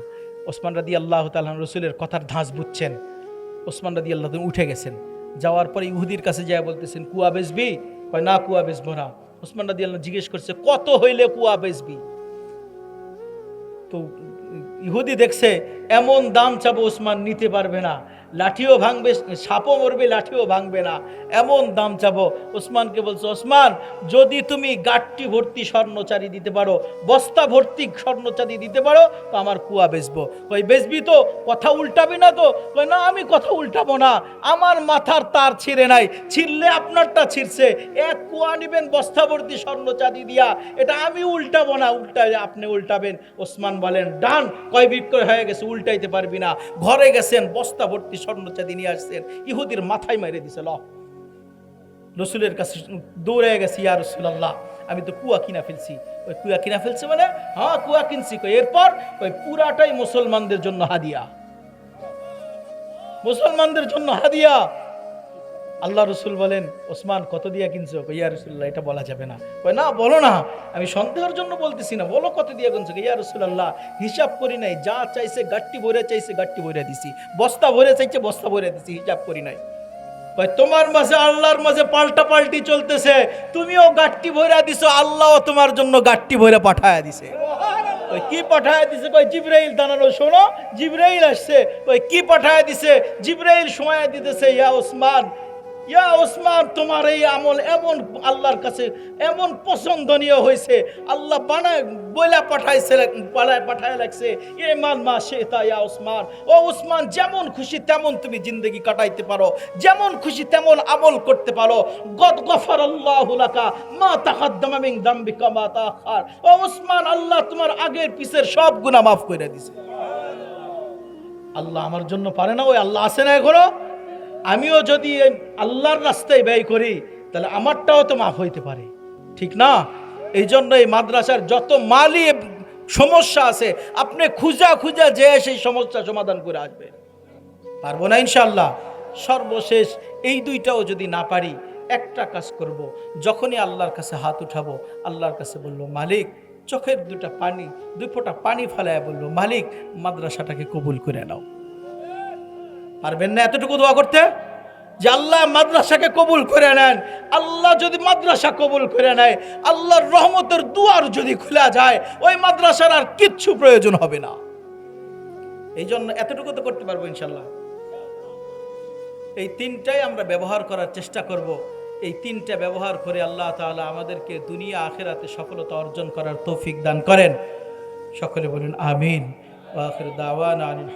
Speaker 1: ওসমান রাদিয়াল্লাহু তাআলা রাসূলের কথার ধাঁচ বুঝছেন। ওসমান রাদিয়াল্লাহু তাআলা উঠে গেছেন, যাওয়ার পরে ইহুদির কাছে যায় বলতেছেন, কুয়া বেচবি? কয় না, কুয়া বেচবো না। ওসমান রাদিয়াল্লাহু জিজ্ঞেস করছে, কত হইলে কুয়া বেচবি? তো ইহুদি দেখছে এমন দাম চাবো ওসমান নিতে পারবে না, লাঠিও ভাঙবে, সাপও মরবে, লাঠিও ভাঙবে না, এমন দাম চাবো। ওসমানকে বলছে, ওসমান, যদি তুমি গাট্টি ভর্তি স্বর্ণচারি দিতে পারো, বস্তা ভর্তি স্বর্ণচারি দিতে পারো, তো আমার কুয়া বেচবো। কই বেচবি তো? কথা উল্টাবি না তো? কই না, আমি কথা উল্টাবো না, আমার মাথার তার ছিঁড়ে নাই, ছিঁড়লে আপনারটা ছিঁড়ছে। 1 কুয়া নিবেন বস্তা ভর্তি স্বর্ণচারি দিয়া, এটা আমি উল্টাবো না, উল্টায় আপনি উল্টাবেন। ওসমান বলেন, ডান। কয় বিক্রয় হয়ে গেছে, উল্টাইতে পারবি না। ঘরে গেছেন, বস্তা ভর্তি স্বর্ণচাঁদি নিয়ে আসছেন, ইহুদির মাথায় মেরে দিছে। রসুলের কাছে দৌড়ে গেছি, ইয়া রাসূলুল্লাহ, আমি তো কুয়া কিনা ফেলছি। ওই কুয়া কিনা ফেলছে মানে? হ্যাঁ, কুয়া কিনছি। এরপর ওই পুরাটাই মুসলমানদের জন্য হাদিয়া, মুসলমানদের জন্য হাদিয়া। আল্লাহ রসুল বলেন, ওসমান, কত দিয়া কিনছো? ইয়া রাসূলুল্লাহ, এটা বলা যাবে না। কই না, বলো না, আমি সন্দেহের জন্য বলতেছি না, বলো কত দিয়া কিনছো? ইয়া রাসূলুল্লাহ, হিসাব করি নাই, যা চাইছে গাট্টি ভরে চাইছে গাট্টি ভরে দিছি, বস্তা ভরে চাইছে বস্তা ভরে দিছি, হিসাব করি নাই। কই তোমার মাঝে আল্লাহর মাঝে পাল্টা পাল্টি চলতেছে, তুমিও গাট্টি ভরে দিছো, আল্লাহও তোমার জন্য গাট্টি ভরে পাঠায়া দিছে। ওই কি পাঠায় দিছে? কই জিবরাইল দাঁড়ানো, শোনো, জিবরাইল আসছে। ওই কি পাঠায় দিছে? জিবরাইল সময় দিতেছে, ইয়া ওসমান, ইয়া ওসমান, তোমার এই আমল এমন আল্লাহর কাছে এমন পছন্দনীয় হয়েছে, আল্লাহ বানায় বইলা পাঠায় লাগছে, ইমান মা শেতা ইয়া ওসমান, ও ওসমান যেমন খুশি তেমন তুমি জিন্দেগি কাটাইতে পারো, যেমন খুশি তেমন আমল করতে পারো। গদ গফারাল্লাহু লাকা মা তাকাদ্দামা মিন যামবিকা মা তাআখার, ও ওসমান আল্লাহ তোমার আগের পিছের সব গুনাহ মাফ করে দিয়েছে। আল্লাহ আমার জন্য পারে না? ওই আল্লাহ আছে না এখনো? আমিও যদি আল্লাহর রাস্তায় ব্যয় করি তাহলে আমারটাও তো মাফ হইতে পারে, ঠিক না? এই জন্য এই মাদ্রাসার যত মালি সমস্যা আছে আপনি খুঁজা খুঁজা যে সেই সমস্যা সমাধান করে আসবে, পারবো না ইনশাআল্লাহ? সর্বশেষ এই দুইটাও যদি না পারি, একটা কাজ করব, যখনই আল্লাহর কাছে হাত উঠাবো, আল্লাহর কাছে বলবো মালিক, চোখের দুই ফোঁটা পানি ফেলায় বলবো মালিক মাদ্রাসাটাকে কবুল করে নাও। পারবেন না এতটুকু দোয়া করতে যে আল্লাহ মাদ্রাসাকে কবুল করে নেন? আল্লাহ যদি মাদ্রাসা কবুল করে নেয়, আল্লাহর রহমতের দুয়ার যদি খোলা যায়, ওই মাদ্রাসার আর কিচ্ছু প্রয়োজন হবে না। এই জন্য এতটুকু তো করতে পারবো ইনশাল্লাহ। এই তিনটাই আমরা ব্যবহার করার চেষ্টা করব। এই তিনটা ব্যবহার করে আল্লাহ তাআলা আমাদেরকে দুনিয়া আখিরাতে সফলতা অর্জন করার তৌফিক দান করেন। সকলে বলুন আমিন। ওয়া আখিরু দাওয়ানা